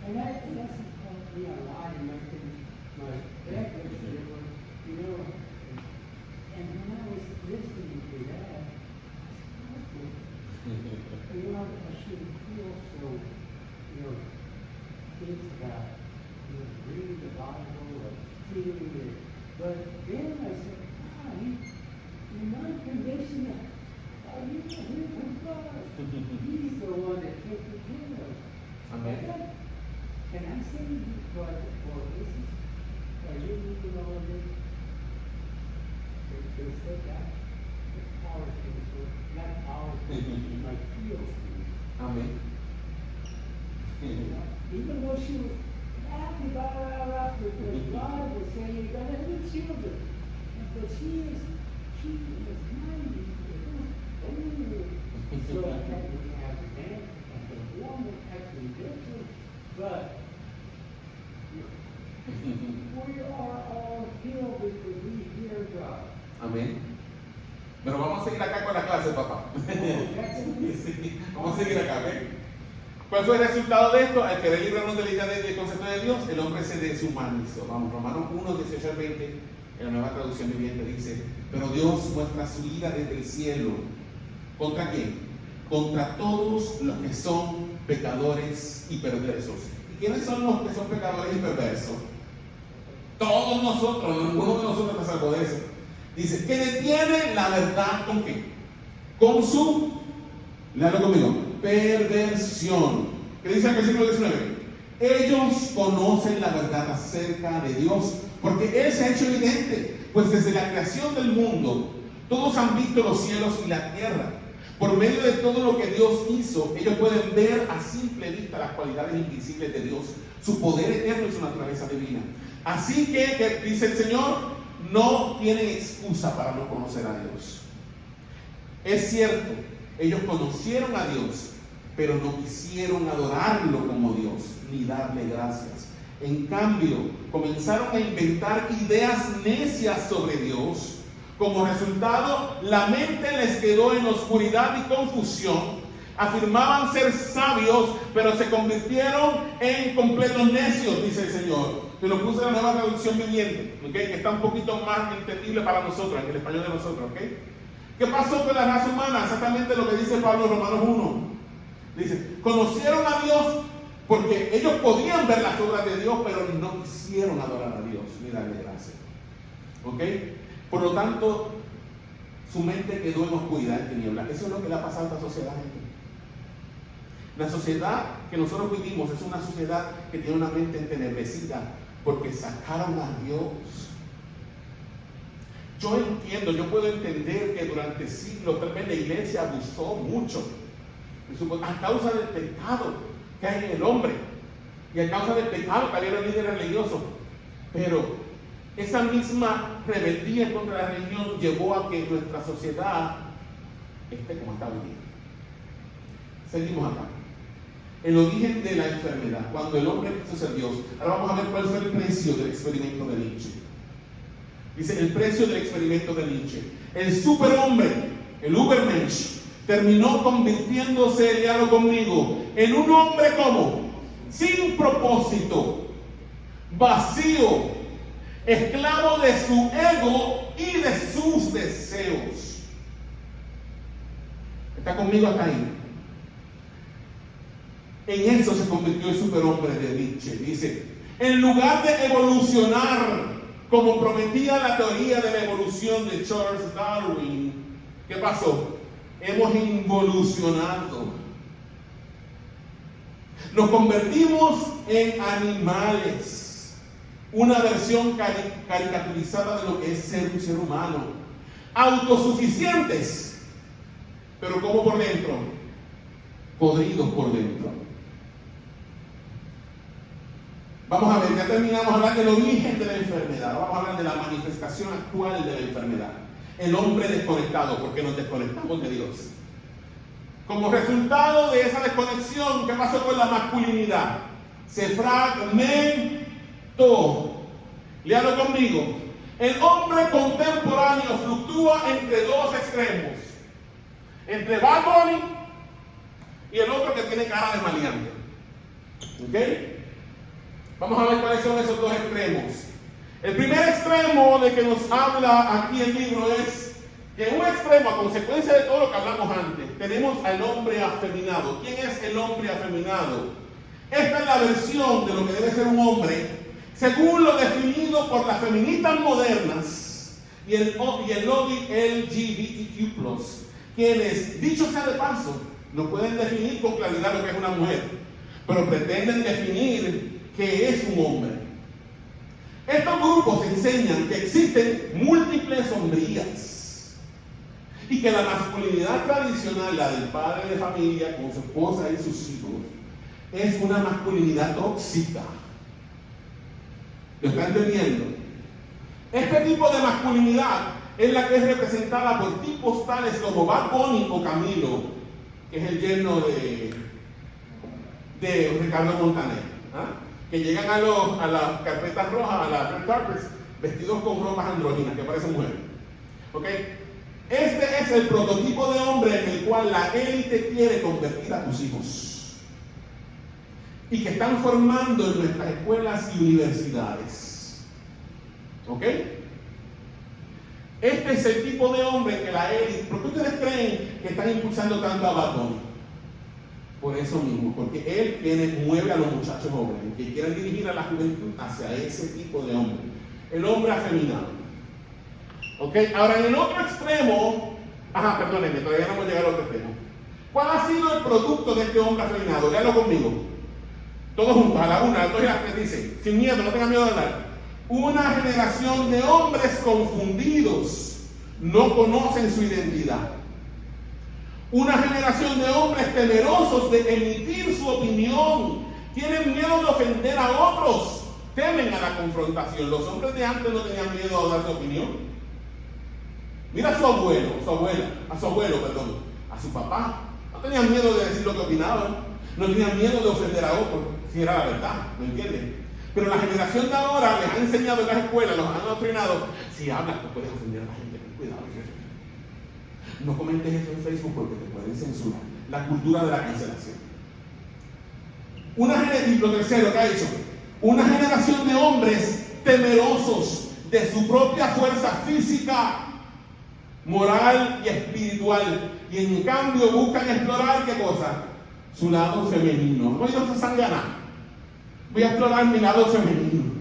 And that's called me a lot in my records, and when I was listening to that, I should feel so, things about, reading the Bible or feeling it. But then I said, in my condition, you can hear from God. He's the one that takes the care of. Amen. Can I say what this is? Are you reading all of this? They said that the power things were not power things, like feels things. Amén. Even though she was happy, because God was saying, you're gonna have good children. But she is 90. So I had to have a man and a woman actually different, but we are all healed because we hear God. Amén. Pero vamos a seguir acá con la clase, papá. Sí, vamos a seguir acá, ¿ok? ¿Cuál fue el resultado de esto? Al querer librarnos de la idea del concepto de Dios, el hombre se deshumanizó. Vamos, Romanos 1, 18 al 20, en la Nueva Traducción Viviente dice: pero Dios muestra su ira desde el cielo. ¿Contra quién? Contra todos los que son pecadores y perversos. ¿Y quiénes son los que son pecadores y perversos? Todos nosotros, ninguno de nosotros está salvo de eso. Dice que detiene la verdad ¿con qué? Con su, léalo conmigo, perversión. ¿Qué dice el versículo 19? Ellos conocen la verdad acerca de Dios, porque Él se ha hecho evidente, pues desde la creación del mundo, todos han visto los cielos y la tierra. Por medio de todo lo que Dios hizo, ellos pueden ver a simple vista las cualidades invisibles de Dios, su poder eterno y su naturaleza divina. Así que dice el Señor, no tienen excusa para no conocer a Dios. Es cierto, ellos conocieron a Dios, pero no quisieron adorarlo como Dios, ni darle gracias. En cambio, comenzaron a inventar ideas necias sobre Dios. Como resultado, la mente les quedó en oscuridad y confusión. Afirmaban ser sabios, pero se convirtieron en completos necios, dice el Señor. Te lo puse en la Nueva Traducción Viviente, ¿okay? Que está un poquito más entendible para nosotros, en el español de nosotros, ¿ok? ¿Qué pasó con la raza humana? Exactamente lo que dice Pablo en Romanos 1. Dice, conocieron a Dios porque ellos podían ver las obras de Dios, pero no quisieron adorar a Dios ni darle gracias. ¿Ok? Por lo tanto, su mente quedó en oscuridad, en tinieblas. Eso es lo que le ha pasado a esta sociedad, gente. La sociedad que nosotros vivimos es una sociedad que tiene una mente entenebrecida porque sacaron a Dios. Yo entiendo, yo puedo entender que durante siglos tal vez la iglesia abusó mucho a causa del pecado que hay en el hombre y a causa del pecado que había en los líderes religiosos. Pero esa misma rebeldía contra la religión llevó a que nuestra sociedad esté como está hoy día. Seguimos acá. El origen de la enfermedad, cuando el hombre quiso ser Dios. Ahora vamos a ver cuál fue el precio del experimento de Nietzsche. Dice, el precio del experimento de Nietzsche. El superhombre, el Übermensch, terminó convirtiéndose, léalo conmigo, en un hombre como sin propósito, vacío, esclavo de su ego y de sus deseos. ¿Está conmigo hasta ahí? En eso se convirtió el superhombre de Nietzsche. Dice, en lugar de evolucionar como prometía la teoría de la evolución de Charles Darwin, ¿qué pasó? Hemos involucionado. Nos convertimos en animales. Una versión caricaturizada de lo que es ser un ser humano. Autosuficientes, pero como por dentro, podridos por dentro. Vamos a ver, ya terminamos de hablar del origen de la enfermedad. Vamos a hablar de la manifestación actual de la enfermedad. El hombre desconectado, porque nos desconectamos de Dios. Como resultado de esa desconexión, ¿qué pasó con la masculinidad? Se fragmentó. Léalo conmigo. El hombre contemporáneo fluctúa entre dos extremos. Entre Bad Bunny y el otro que tiene cara de maleante. ¿Ok? Vamos a ver cuáles son esos dos extremos. El primer extremo de que nos habla aquí el libro es que en un extremo, a consecuencia de todo lo que hablamos antes, tenemos al hombre afeminado. ¿Quién es el hombre afeminado? Esta es la versión de lo que debe ser un hombre, según lo definido por las feministas modernas y el lobby LGBTQ+, quienes, dicho sea de paso, no pueden definir con claridad lo que es una mujer, pero pretenden definir qué es un hombre. Estos grupos enseñan que existen múltiples hombrías Y que la masculinidad tradicional, la del padre de familia con su esposa y sus hijos, es una masculinidad tóxica. ¿Lo están entendiendo? Este tipo de masculinidad es la que es representada por tipos tales como Bad Bunny o Camilo, que es el yerno de Ricardo Montaner, ¿ah? Que llegan a las carpetas rojas, a las red carpets, vestidos con ropas andróginas que parecen mujeres. ¿Ok? Este es el prototipo de hombre en el cual la élite quiere convertir a tus hijos y que están formando en nuestras escuelas y universidades. ¿Ok? Este es el tipo de hombre que la élite... ¿Por qué ustedes creen que están impulsando tanto a Bad Bunny? Por eso mismo, porque él mueve a los muchachos jóvenes que quieren dirigir a la juventud hacia ese tipo de hombre, el hombre afeminado. ¿Ok? Ahora, en el otro extremo, perdónenme, todavía no hemos llegado al otro extremo. ¿Cuál ha sido el producto de este hombre afeminado? Léalo conmigo. Todos juntos, a la una, a las dos y a las tres, dice, sin miedo, no tengan miedo de hablar. Una generación de hombres confundidos, no conocen su identidad. Una generación de hombres temerosos de emitir su opinión, tienen miedo de ofender a otros, temen a la confrontación. Los hombres de antes no tenían miedo a dar su opinión. Mira a su abuelo, a su papá. No tenían miedo de decir lo que opinaban, no tenían miedo de ofender a otros, si era la verdad, ¿me entienden? Pero la generación de ahora les ha enseñado en las escuelas, los han adoctrinado, si hablas tú puedes ofender a la gente, ten cuidado. No comentes eso en Facebook porque te pueden censurar. La cultura de la cancelación. Lo tercero que ha hecho, una generación de hombres temerosos de su propia fuerza física, moral y espiritual, y en cambio buscan explorar ¿qué cosa? Su lado femenino. No, ellos se sangana. Voy a explorar mi lado femenino.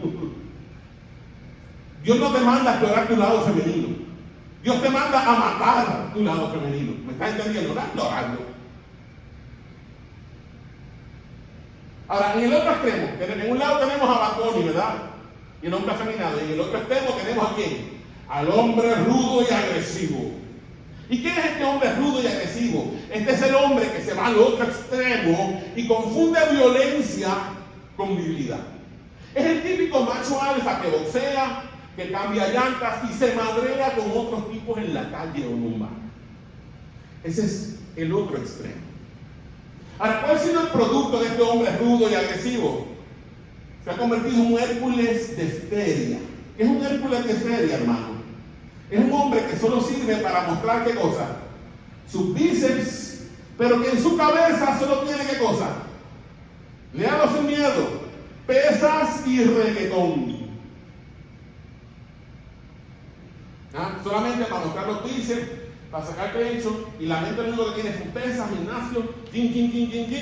Dios no te manda a explorar tu lado femenino. Dios te manda a matar tu lado femenino. ¿Me estás entendiendo? No a explorarlo. Ahora, en el otro extremo, en un lado tenemos a Bad Bunny, ¿verdad? Y el hombre afeminado. Y en el otro extremo tenemos ¿a quién? Al hombre rudo y agresivo. ¿Y quién es este hombre rudo y agresivo? Este es el hombre que se va al otro extremo y confunde violencia con virilidad. Es el típico macho alfa que boxea, que cambia llantas y se madrea con otros tipos en la calle o en un bar. Ese es el otro extremo. Ahora, ¿cuál ha sido el producto de este hombre rudo y agresivo? Se ha convertido en un Hércules de feria. ¿Qué es un Hércules de feria, hermano? Es un hombre que solo sirve para mostrar ¿qué cosa? Sus bíceps, pero que en su cabeza solo tiene ¿qué cosa? Léalo sin miedo. Pesas y reggaetón. Solamente para mostrar los bíceps, para sacar pecho, y la mente lo único que tiene es pesas, gimnasio, y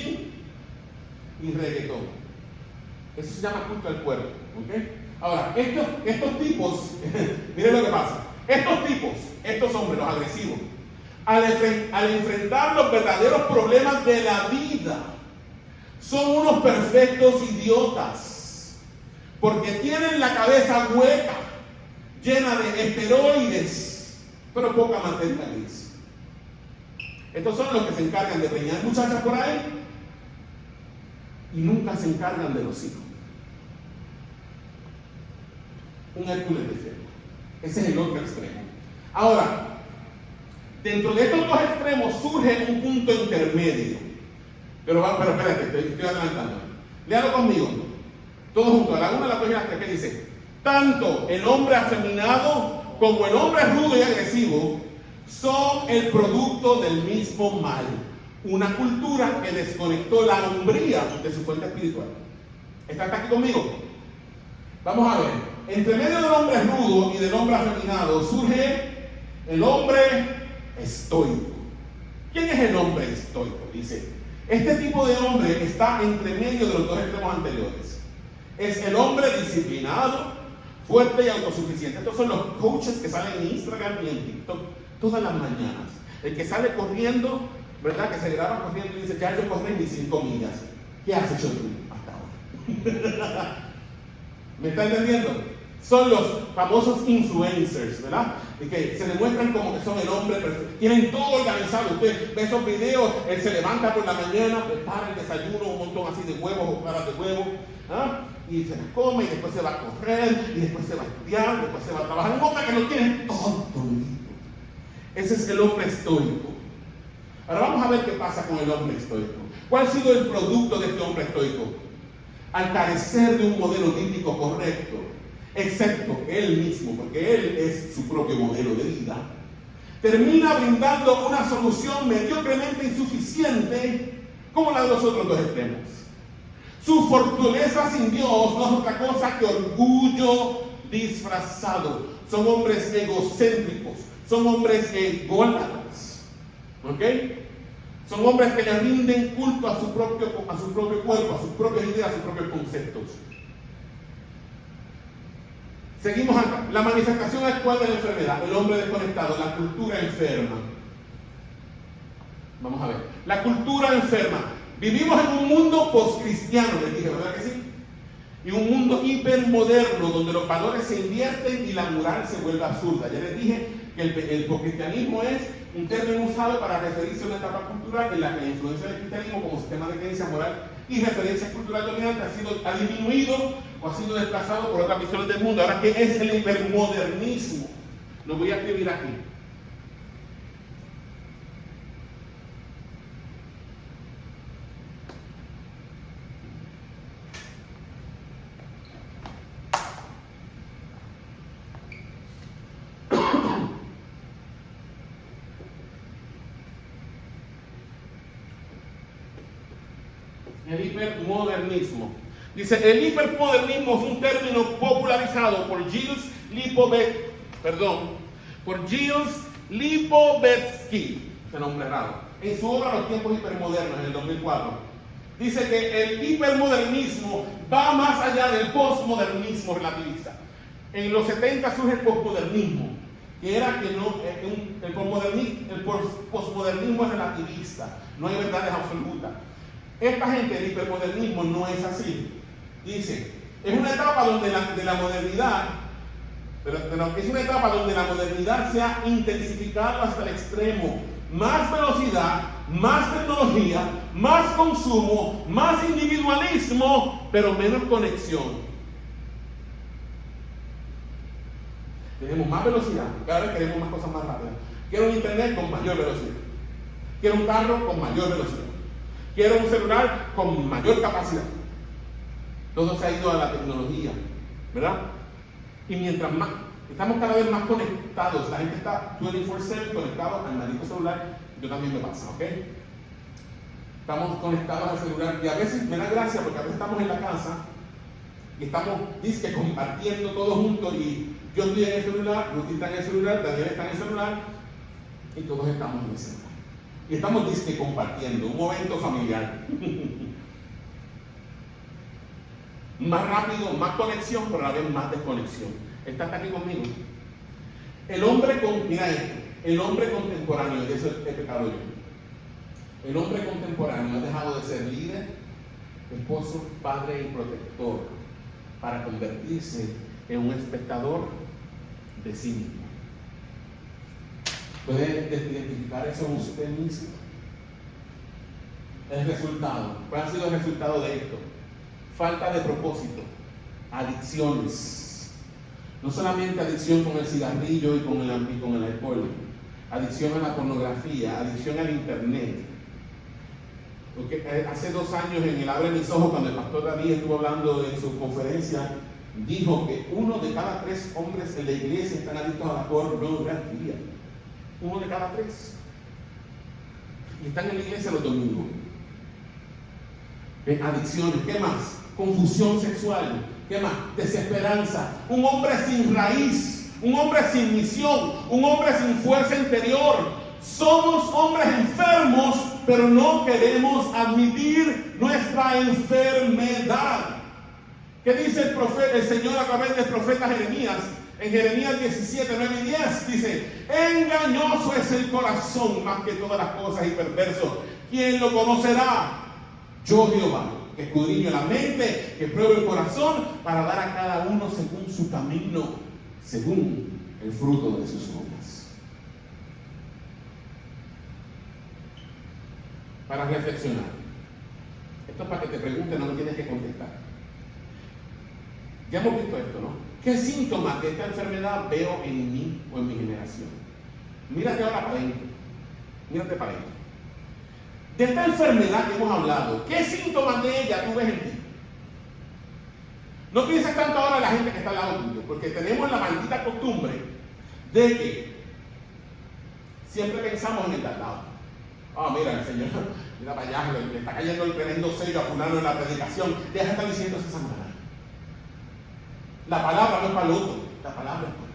reggaetón. Eso se llama culto al cuerpo. ¿Okay? Ahora, estos tipos, miren lo que pasa. Estos hombres, los agresivos, al enfrentar los verdaderos problemas de la vida, son unos perfectos idiotas, porque tienen la cabeza hueca, llena de esteroides, pero poca materia gris. Estos son los que se encargan de peñar muchachas por ahí y nunca se encargan de los hijos. Un Hércules de feria. Ese es el otro extremo. Ahora, dentro de estos dos extremos surge un punto intermedio. Pero espérate, estoy adelantando. Léalo conmigo. Todos juntos, a la una, a las dos y a las tres, ¿qué dice? Tanto el hombre afeminado como el hombre rudo y agresivo son el producto del mismo mal. Una cultura que desconectó la hombría de su fuente espiritual. ¿Están aquí conmigo? Vamos a ver. Entre medio del hombre rudo y del hombre afeminado surge el hombre estoico. ¿Quién es el hombre estoico? Dice, este tipo de hombre está entre medio de los dos extremos anteriores. Es el hombre disciplinado, fuerte y autosuficiente. Estos son los coaches que salen en Instagram y en TikTok todas las mañanas. El que sale corriendo, ¿verdad? Que se graba corriendo y dice, ya yo corrí mis 5 millas. ¿Qué has hecho tú hasta ahora? ¿Me está entendiendo? Son los famosos influencers, ¿verdad? Y que se demuestran como que son el hombre perfecto. Tienen todo organizado. Usted ve esos videos, él se levanta por la mañana, prepara el desayuno, un montón así de huevos o claras de huevo, ¿ah? Y se las come, y después se va a correr, y después se va a estudiar, después se va a trabajar. Un hombre que lo tiene todo listo. Ese es el hombre estoico. Ahora vamos a ver qué pasa con el hombre estoico. ¿Cuál ha sido el producto de este hombre estoico? Al carecer de un modelo bíblico correcto, excepto él mismo, porque él es su propio modelo de vida, termina brindando una solución mediocremente insuficiente como la de los otros dos extremos. Su fortaleza sin Dios no es otra cosa que orgullo disfrazado. Son hombres egocéntricos, son hombres ególatras, ¿ok? Son hombres que le rinden culto a su propio cuerpo, a sus propias ideas, a sus propios conceptos. Seguimos acá. La manifestación actual de la enfermedad, el hombre desconectado, la cultura enferma. Vamos a ver. La cultura enferma. Vivimos en un mundo postcristiano, les dije, ¿verdad que sí? Y un mundo hipermoderno donde los valores se invierten y la moral se vuelve absurda. Ya les dije que el postcristianismo es un término usado para referirse a una etapa cultural en la que la influencia del cristianismo como sistema de creencia moral y referencia cultural dominante ha disminuido o ha sido desplazado por otras visiones del mundo. Ahora, ¿qué es el hipermodernismo? Lo voy a escribir aquí. El hipermodernismo. Dice, el hipermodernismo es un término popularizado por Gilles Lipovetsky, ese nombre raro, en su obra Los tiempos hipermodernos, en el 2004. Dice que el hipermodernismo va más allá del postmodernismo relativista. En los 70 surge el postmodernismo, que era que el postmodernismo es relativista, no hay verdades absolutas. Esta gente del hipermodernismo no es así. Dice, es una etapa donde la modernidad se ha intensificado hasta el extremo. Más velocidad, más tecnología, más consumo, más individualismo, pero menos conexión. Tenemos más velocidad, cada vez queremos más cosas más rápidas. Quiero un internet con mayor velocidad. Quiero un carro con mayor velocidad. Quiero un celular con mayor capacidad. Todo se ha ido a la tecnología, ¿verdad? Y mientras más, estamos cada vez más conectados. La gente está 24/7 conectado al maldito celular. Yo también me pasa, ¿ok? Estamos conectados al celular y a veces me da gracia porque a veces estamos en la casa y estamos, dice, compartiendo todos juntos y yo estoy en el celular, Ruti está en el celular, Daniel está en el celular y todos estamos en el celular. Y estamos, dice, compartiendo un momento familiar. Más rápido, más conexión, pero a la vez más desconexión. ¿Estás aquí conmigo? El hombre contemporáneo, y eso he pecado yo. El hombre contemporáneo ha dejado de ser líder, esposo, padre y protector para convertirse en un espectador de sí mismo. ¿Puede identificar eso en usted mismo? El resultado. ¿Cuál ha sido el resultado de esto? Falta de propósito, adicciones. No solamente adicción con el cigarrillo y con el alcohol, adicción a la pornografía, adicción al internet. Porque hace 2 años en el Abre Mis Ojos, cuando el pastor David estuvo hablando en su conferencia, dijo que 1 de cada 3 hombres en la iglesia están adictos a la pornografía. 1 de cada 3. Y están en la iglesia los domingos. Adicciones, ¿qué más? Confusión sexual, ¿qué más? Desesperanza. Un hombre sin raíz, un hombre sin misión, un hombre sin fuerza interior. Somos hombres enfermos, pero no queremos admitir nuestra enfermedad. ¿Qué dice el Señor a través del profeta Jeremías? En Jeremías 17, 9 y 10 dice: engañoso es el corazón más que todas las cosas y perverso. ¿Quién lo conocerá? Yo, Jehová. que escudriña la mente, que prueba el corazón, para dar a cada uno según su camino, según el fruto de sus obras. Para reflexionar. Esto es para que te preguntes, no me tienes que contestar. Ya hemos visto esto, ¿no? ¿Qué síntomas de esta enfermedad veo en mí o en mi generación? Mírate ahora para adentro. Mírate para adentro. De esta enfermedad que hemos hablado, ¿qué síntomas de ella tú ves en ti? No pienses tanto ahora en la gente que está al lado tuyo, porque tenemos la maldita costumbre de que siempre pensamos en el de al lado. Ah, mira, el Señor, mira para allá, le está cayendo el tremendo sello a fulano en la predicación. Deja de estar diciendo esa manera. La palabra no es para el otro, la palabra es para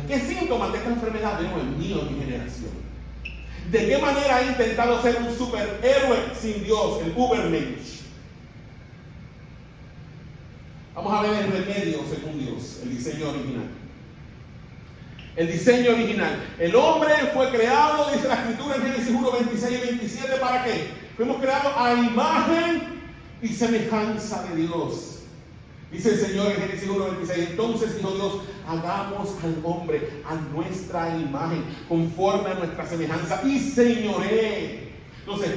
ti. ¿Qué síntomas de esta enfermedad veo en mí o en mi generación? ¿De qué manera he intentado ser un superhéroe sin Dios, el Ubermensch? Vamos a ver el remedio según Dios, el diseño original. El diseño original. El hombre fue creado, dice la Escritura en Génesis 1, 26 y 27, ¿para qué? Fuimos creados a imagen y semejanza de Dios. Dice el Señor en Génesis 1, 26, entonces dijo Dios, hagamos al hombre a nuestra imagen, conforme a nuestra semejanza, y señoree. Entonces,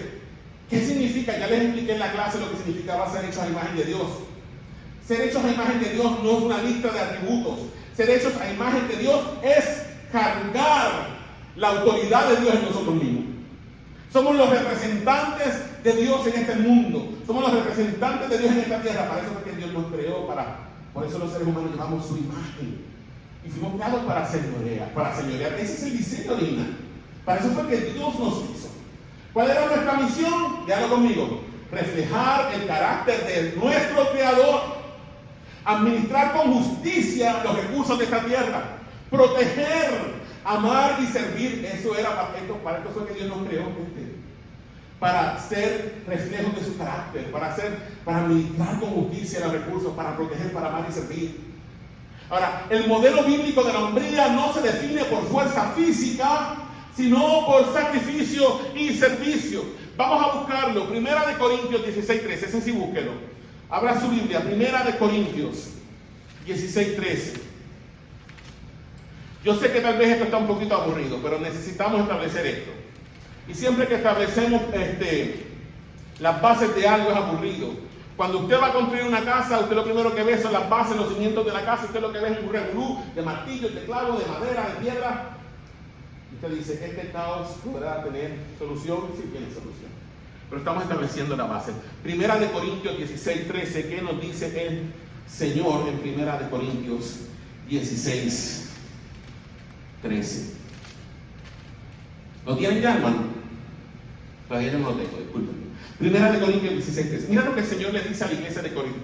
¿qué significa? Ya les expliqué en la clase lo que significaba ser hechos a imagen de Dios. Ser hechos a imagen de Dios no es una lista de atributos. Ser hechos a imagen de Dios es cargar la autoridad de Dios en nosotros mismos. Somos los representantes de Dios en este mundo. Somos los representantes de Dios en esta tierra. Para eso fue que Dios nos creó. Por eso los seres humanos llevamos su imagen. Y fuimos creados para señorear. Ese es el diseño original. Para eso fue que Dios nos hizo. ¿Cuál era nuestra misión? Dígalo conmigo. Reflejar el carácter de nuestro Creador. Administrar con justicia los recursos de esta tierra. Proteger, amar y servir. Eso era para esto fue que Dios nos creó. Para ser reflejos de su carácter, para administrar con justicia los recursos, para proteger, para amar y servir. Ahora, el modelo bíblico de la hombría no se define por fuerza física, sino por sacrificio y servicio. Vamos a buscarlo. 1 Corintios 16:13. Ese sí, búsquelo. Abra su Biblia. 1 Corintios 16:13. Yo sé que tal vez esto está un poquito aburrido, pero necesitamos establecer esto. Y siempre que establecemos las bases de algo es aburrido. Cuando usted va a construir una casa, usted lo primero que ve son las bases, los cimientos de la casa. Usted lo que ve es un revolú de martillos, de clavos, de madera, de piedra. Y usted dice, ¿este caos podrá tener solución? Sí tiene solución. Pero estamos estableciendo la base. 1 Corintios 16:13, ¿qué nos dice el Señor en 1 Corintios 16:13? ¿Lo tienen ya, hermano? Todavía yo no lo tengo, disculpen. 1 Corintios 16:13. Mira lo que el Señor le dice a la iglesia de Corinto.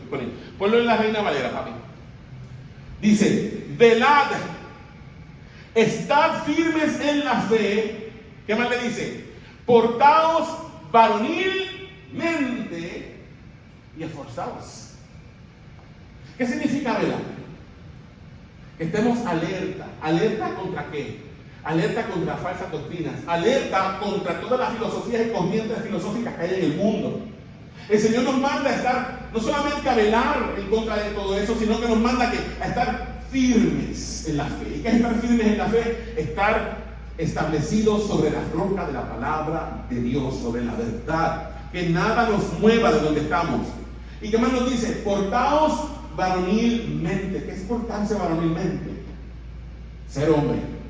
Ponlo en la Reina Valera, papi. Dice, velad, estad firmes en la fe. ¿Qué más le dice? Portaos varonilmente y esforzaos. ¿Qué significa velar? Que estemos alerta. ¿Alerta contra qué? Alerta contra falsas doctrinas, alerta contra todas las filosofías y corrientes filosóficas que hay en el mundo. El Señor nos manda a estar, no solamente a velar en contra de todo eso, sino que nos manda a estar firmes en la fe. ¿Y qué es estar firmes en la fe? Estar establecidos sobre la roca de la palabra de Dios, sobre la verdad, que nada nos mueva de donde estamos. ¿Y qué más nos dice? Portaos varonilmente. ¿Qué es portarse varonilmente? Ser hombre.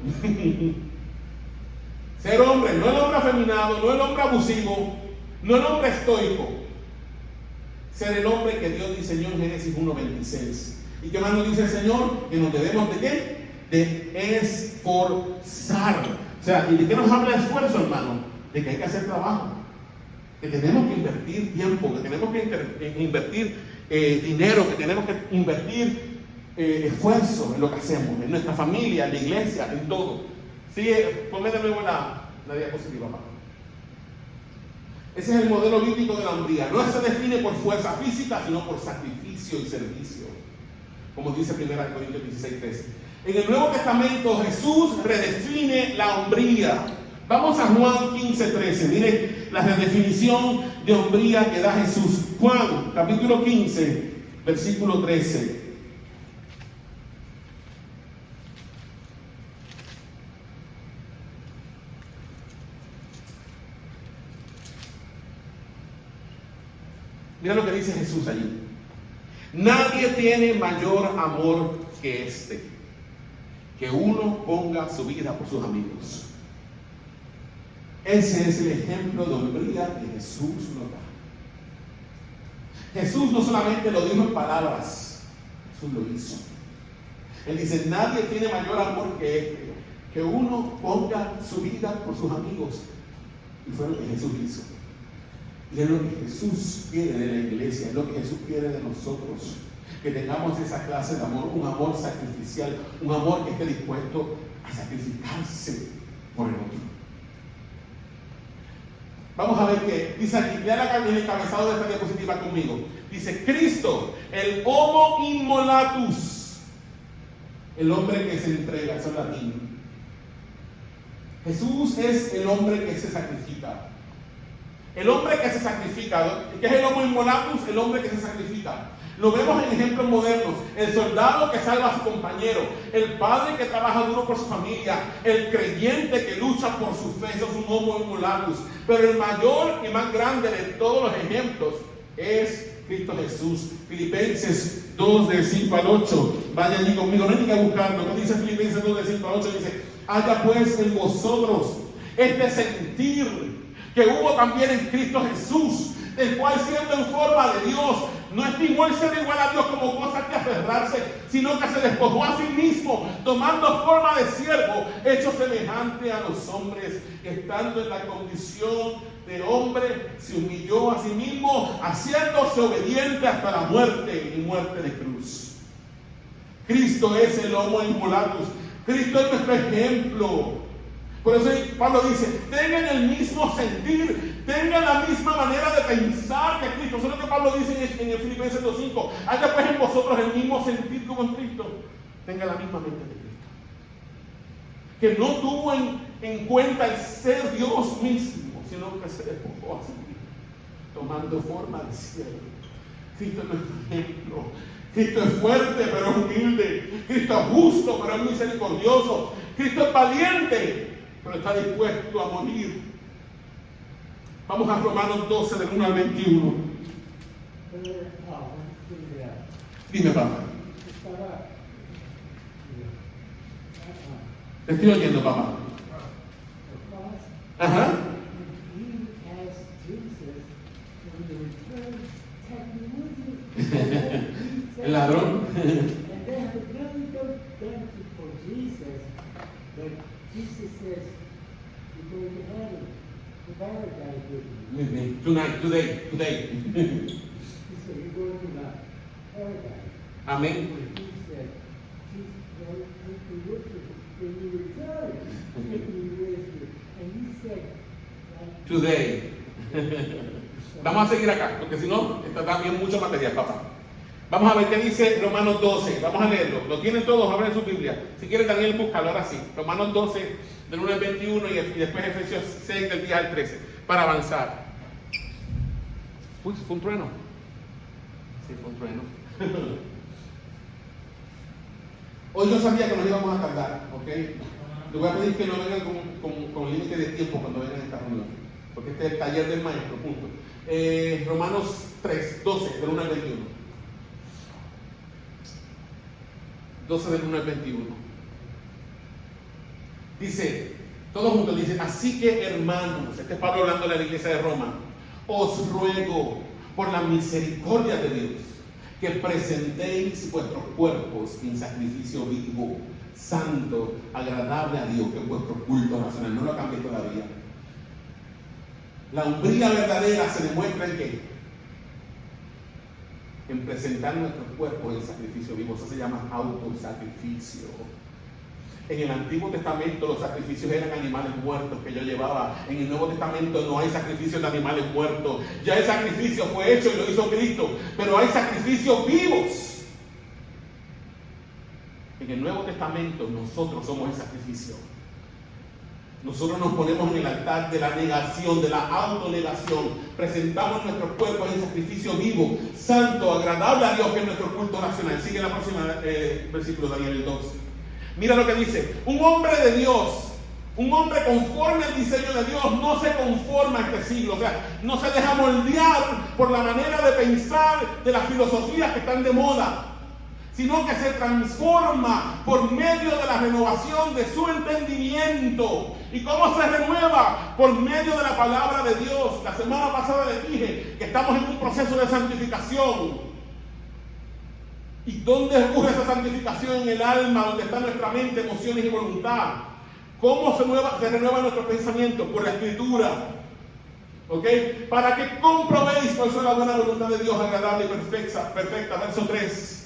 Ser hombre, no el hombre afeminado, no el hombre abusivo, no el hombre estoico. Ser el hombre que Dios diseñó en Génesis 1:26. ¿Y qué más nos dice el Señor? Que nos debemos de ¿qué? De esforzar. O sea, ¿y de qué nos habla el esfuerzo, hermano? De que hay que hacer trabajo, que tenemos que invertir tiempo, que tenemos que invertir dinero, que tenemos que invertir esfuerzo en lo que hacemos, en nuestra familia, en la iglesia, en todo. Sí, ponme de nuevo la diapositiva, papá. Ese es el modelo bíblico de la hombría. No se define por fuerza física, sino por sacrificio y servicio, como dice 1 Corintios 16:13. En el Nuevo Testamento Jesús redefine la hombría. Vamos a Juan 15:13. Miren la redefinición de hombría que da Jesús. Juan, capítulo 15, versículo 13. Mira lo que dice Jesús allí. Nadie tiene mayor amor que este, que uno ponga su vida por sus amigos. Ese es el ejemplo de hombría que Jesús nos da. Jesús no solamente lo dijo en palabras, Jesús lo hizo. Él dice, nadie tiene mayor amor que este, que uno ponga su vida por sus amigos. Y fue lo que Jesús hizo. Y es lo que Jesús quiere de la iglesia, es lo que Jesús quiere de nosotros. Que tengamos esa clase de amor, un amor sacrificial, un amor que esté dispuesto a sacrificarse por el otro. Vamos a ver qué dice aquí, ya el encabezado de esta diapositiva conmigo. Dice, Cristo, el homo immolatus, el hombre que se entrega, eso es latín. Jesús es el hombre que se sacrifica. El hombre que se sacrifica, ¿qué es el homo immolatus? El hombre que se sacrifica. Lo vemos en ejemplos modernos. El soldado que salva a su compañero, el padre que trabaja duro por su familia, el creyente que lucha por su fe, eso es un homo immolatus. Pero el mayor y más grande de todos los ejemplos es Cristo Jesús. Filipenses 2, de 5 al 8. Vaya allí conmigo, no hay que buscarlo. ¿Qué dice Filipenses 2, de 5 al 8? Dice, haya pues en vosotros este sentir que hubo también en Cristo Jesús, el cual siendo en forma de Dios, no estimó el ser igual a Dios como cosa que aferrarse, sino que se despojó a sí mismo, tomando forma de siervo, hecho semejante a los hombres, estando en la condición de hombre, se humilló a sí mismo, haciéndose obediente hasta la muerte y muerte de cruz. Cristo es el homo immolatus. Cristo es nuestro ejemplo. Por eso Pablo dice, tengan el mismo sentir, tengan la misma manera de pensar que Cristo. Eso es lo que Pablo dice en el Filipenses 2.5. Haya pues en vosotros el mismo sentir como en Cristo. Tengan la misma mente de Cristo. Que no tuvo en cuenta el ser Dios mismo, sino que se despojó a sí mismo, tomando forma de siervo. Cristo es nuestro ejemplo. Cristo es fuerte, pero es humilde. Cristo es justo, pero es misericordioso. Cristo es valiente, pero está dispuesto a morir. Vamos a Romanos 12, del 1 al 21. Dime, papá. Te estoy oyendo, papá. Ajá. El ladrón. Jesus says, you're going to heaven, to paradise with me. With me. Tonight, today. He said, you're going to the paradise. Amén. He said, Jesus, Lord, take me with you when you return. Take me with you. And he said, like, Today. Vamos a seguir acá, porque si no, está también mucho material, papá. Vamos a ver qué dice Romanos 12. Vamos a leerlo. Lo tienen todos, abren su Biblia. Si quieren, Daniel, búscalo ahora sí. Romanos 12, del 1 al 21 y después Efesios 6, del 10 al 13. Para avanzar. Uy, fue un trueno. Sí, fue un trueno. Hoy yo sabía que nos íbamos a tardar, ¿ok? Le voy a pedir que no vengan con límite de tiempo cuando vengan a esta reunión. Porque este es el taller del maestro, punto. Romanos 3, 12, del 1 al 21. 12 del 1 al 21. Dice, todos juntos dicen, así que hermanos, este es Pablo hablando de la iglesia de Roma, os ruego por la misericordia de Dios que presentéis vuestros cuerpos en sacrificio vivo, santo, agradable a Dios, que es vuestro culto racional. No lo cambié todavía. La hombría verdadera se demuestra en qué? En presentar nuestros cuerpos en sacrificio vivo. Eso se llama autosacrificio. En el Antiguo Testamento los sacrificios eran animales muertos que yo llevaba. En el Nuevo Testamento no hay sacrificios de animales muertos. Ya el sacrificio fue hecho y lo hizo Cristo. Pero hay sacrificios vivos. En el Nuevo Testamento nosotros somos el sacrificio. nosotros nos ponemos en el altar de la negación, de la autonegación. Presentamos nuestro cuerpo en sacrificio vivo, santo, agradable a Dios, que es nuestro culto racional. Sigue la próxima versículo, Daniel, el 2. Mira lo que dice: un hombre de Dios, un hombre conforme al diseño de Dios, no se conforma a este siglo. O sea, no se deja moldear por la manera de pensar de las filosofías que están de moda, sino que se transforma por medio de la renovación de su entendimiento. ¿Y cómo se renueva? Por medio de la palabra de Dios. La semana pasada les dije que estamos en un proceso de santificación. ¿Y dónde ocurre esa santificación? En el alma, donde está nuestra mente, emociones y voluntad. ¿Cómo se renueva nuestro pensamiento? Por la Escritura. ¿Ok? Para que comprobéis cuál es la buena voluntad de Dios, agradable y perfecta. Verso 3.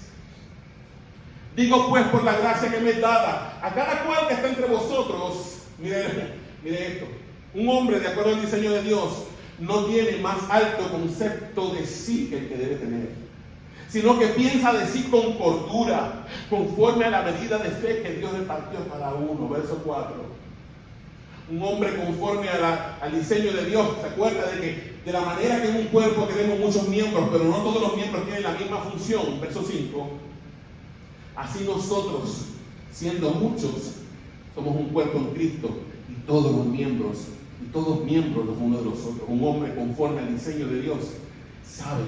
Digo pues, por la gracia que me es dada a cada cual que está entre vosotros. Mire esto: un hombre, de acuerdo al diseño de Dios, no tiene más alto concepto de sí que el que debe tener, sino que piensa de sí con cordura, conforme a la medida de fe que Dios repartió a cada uno. Verso 4. Un hombre conforme al diseño de Dios. ¿Se acuerda de que de la manera que en un cuerpo tenemos muchos miembros, pero no todos los miembros tienen la misma función? Verso 5. Así nosotros, siendo muchos, somos un cuerpo en Cristo, y todos miembros los unos de los otros. Un hombre conforme al diseño de Dios sabe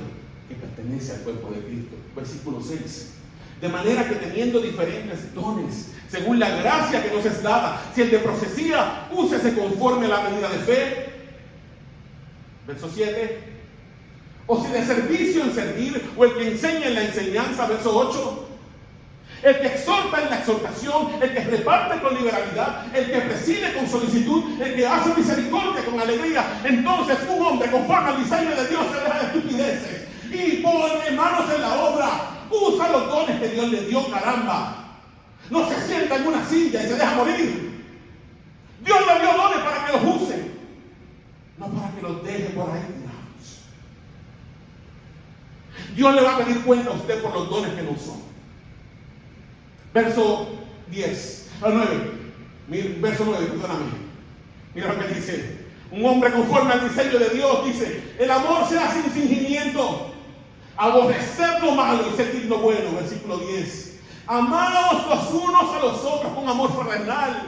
que pertenece al cuerpo de Cristo. Versículo 6. De manera que teniendo diferentes dones, según la gracia que nos es dada, si el de profecía, úsese conforme a la medida de fe. Verso 7. O si de servicio en servir, o el que enseña en la enseñanza. Verso 8. El que exhorta en la exhortación, el que reparte con liberalidad, el que preside con solicitud, el que hace misericordia con alegría. Entonces un hombre conforme al diseño de Dios se deja de estupideces y pone manos en la obra. Usa los dones que Dios le dio, caramba. No se sienta en una silla y se deja morir. Dios le dio dones para que los use, no para que los deje por ahí tirados. Dios le va a pedir cuenta a usted por los dones que no usó. Verso 10, al 9, verso 9, perdóname. Mira lo que dice: un hombre conforme al diseño de Dios, dice: el amor sea sin fingimiento, aborrecer lo malo y sentir lo bueno. Versículo 10. Amaos los unos a los otros con amor fraternal.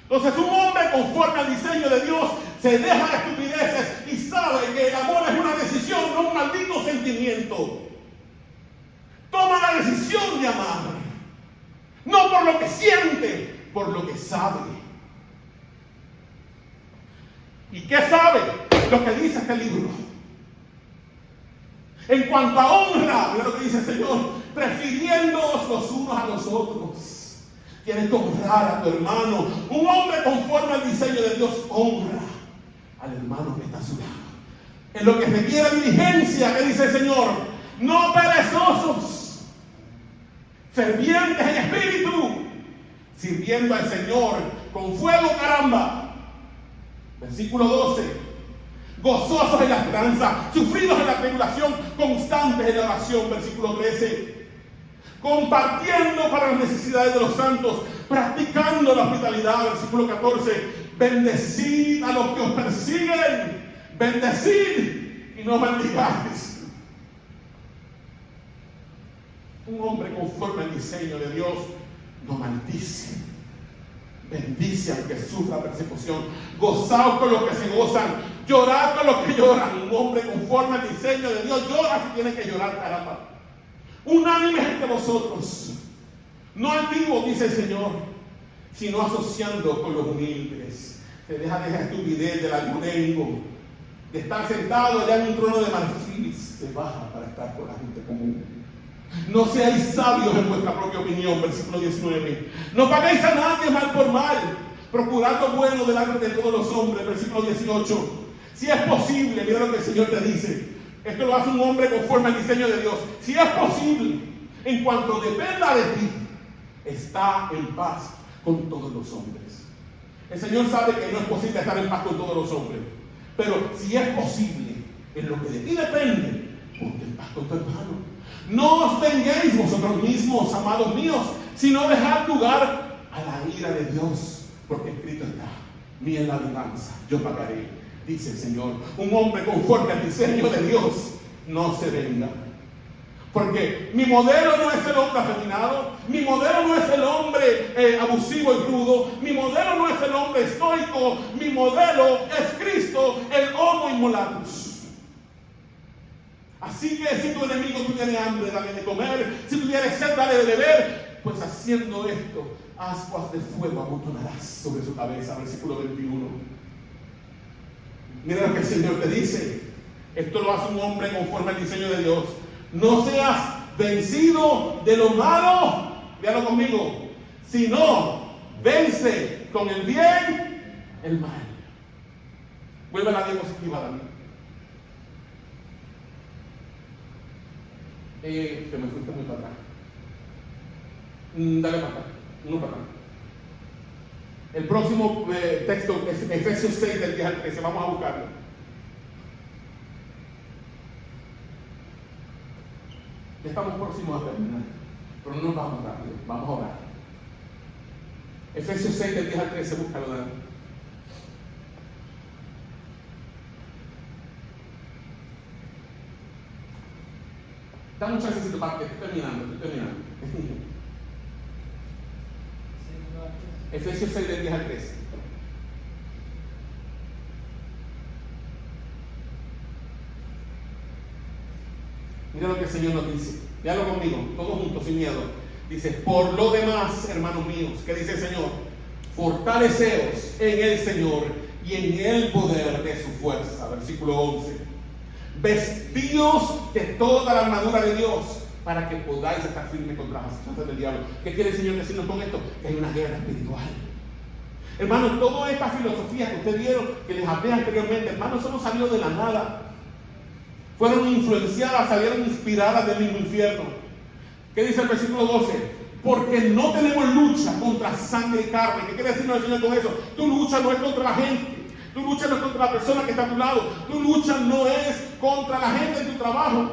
Entonces un hombre conforme al diseño de Dios se deja de estupideces y sabe que el amor es una decisión, no un maldito sentimiento. Toma la decisión de amar. No por lo que siente, por lo que sabe. ¿Y qué sabe? Lo que dice este libro. En cuanto a honra, mira lo que dice el Señor: prefiriéndoos los unos a los otros. Tienes que honrar a tu hermano. Un hombre conforme al diseño de Dios honra al hermano que está a su lado. En lo que requiere diligencia, que dice el Señor: no perezosos, fervientes en espíritu, sirviendo al Señor con fuego, caramba. Versículo 12. Gozosos en la esperanza, sufridos en la tribulación, constantes en la oración. Versículo 13. Compartiendo para las necesidades de los santos, practicando la hospitalidad. Versículo 14. Bendecid a los que os persiguen, bendecid y no maldigáis. Un hombre conforme al diseño de Dios no maldice, bendice aunque sufra persecución. Gozaos con los que se gozan, llorad con los que lloran. Un hombre conforme al diseño de Dios llora si tiene que llorar, caramba. Unánimes entre vosotros, no altivos, dice el Señor, sino asociando con los humildes. Se deja de esa estupidez del alburengo, de estar sentado allá en un trono de marfil, se baja para estar con la gente común. No seáis sabios en vuestra propia opinión. Versículo 19. No paguéis a nadie mal por mal, procurad lo bueno delante de todos los hombres. Versículo 18. Si es posible, mira lo que el Señor te dice. Esto lo hace un hombre conforme al diseño de Dios. Si es posible, en cuanto dependa de ti, está en paz con todos los hombres. El Señor sabe que no es posible estar en paz con todos los hombres, pero si es posible, en lo que de ti depende, ponte en paz con tu hermano. No os venguéis vosotros mismos, amados míos, sino dejad lugar a la ira de Dios, porque escrito está: mía es la venganza, yo pagaré, dice el Señor. Un hombre conforme al diseño de Dios no se venga. Porque mi modelo no es el hombre afeminado, mi modelo no es el hombre abusivo y rudo, mi modelo no es el hombre estoico, mi modelo es Cristo, el homo immolatus. Así que si tu enemigo tiene hambre, dale de comer, si tu tienes sed, dale de beber, pues haciendo esto, ascuas de fuego amontonarás sobre su cabeza. Versículo 21. Mira lo que el Señor te dice. Esto lo hace un hombre conforme al diseño de Dios. No seas vencido de lo malo, véalo conmigo, sino vence con el bien el mal. Vuelve a la diapositiva, Dani. Que me fuiste muy para atrás. Dale para atrás, uno para atrás. El próximo texto es Efesios 6 del 10 al 13, vamos a buscarlo. Ya estamos próximos a terminar, pero no nos vamos rápido, vamos a orar. Efesios 6 del 10 al 13, búscalo, Dani. Dame un chancecito para que estoy terminando. Efesios 6 del 10 al 13. Mira lo que el Señor nos dice. Véalo conmigo, todos juntos, sin miedo. Dice, por lo demás, hermanos míos, ¿qué dice el Señor? Fortaleceos en el Señor y en el poder de su fuerza. Versículo 11. Vestidos de toda la armadura de Dios para que podáis estar firmes contra las acciones del diablo. ¿Qué quiere el Señor decirnos con esto? Que hay una guerra espiritual. Hermanos, toda esta filosofía que ustedes vieron, que les hablé anteriormente, hermanos, eso no salió de la nada. Fueron influenciadas, salieron inspiradas del mismo infierno. ¿Qué dice el versículo 12? Porque no tenemos lucha contra sangre y carne. ¿Qué quiere decirnos el Señor con eso? Tu lucha no es contra la gente. Tu lucha no es contra la persona que está a tu lado. Tu lucha no es contra la gente en tu trabajo.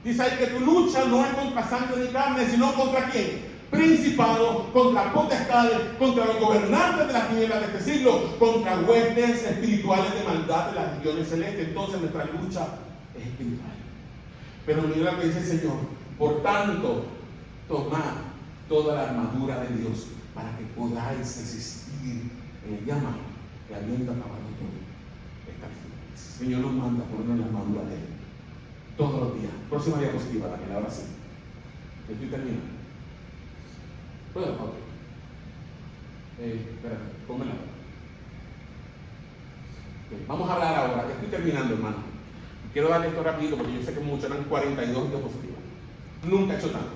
Dice ahí que tu lucha no es contra sangre ni carne, sino contra ¿quién? Principados, contra potestades, contra los gobernantes de las tinieblas de este siglo, contra huestes espirituales de maldad de las regiones celestes. Entonces nuestra lucha es espiritual. Pero mira lo que dice el Señor. Por tanto, tomad toda la armadura de Dios para que podáis resistir en el llamado y habiendo acabado todo, estar firmes. El Señor nos manda a ponernos la armadura de Él todos los días. Próxima diapositiva, Daniel, ahora sí. Estoy terminando. ¿Puedo? Ok. Espera, pónmela. Okay. Vamos a hablar ahora, que estoy terminando, hermano. Quiero darle esto rápido porque yo sé que muchos eran 42 diapositivas. Nunca he hecho tanto.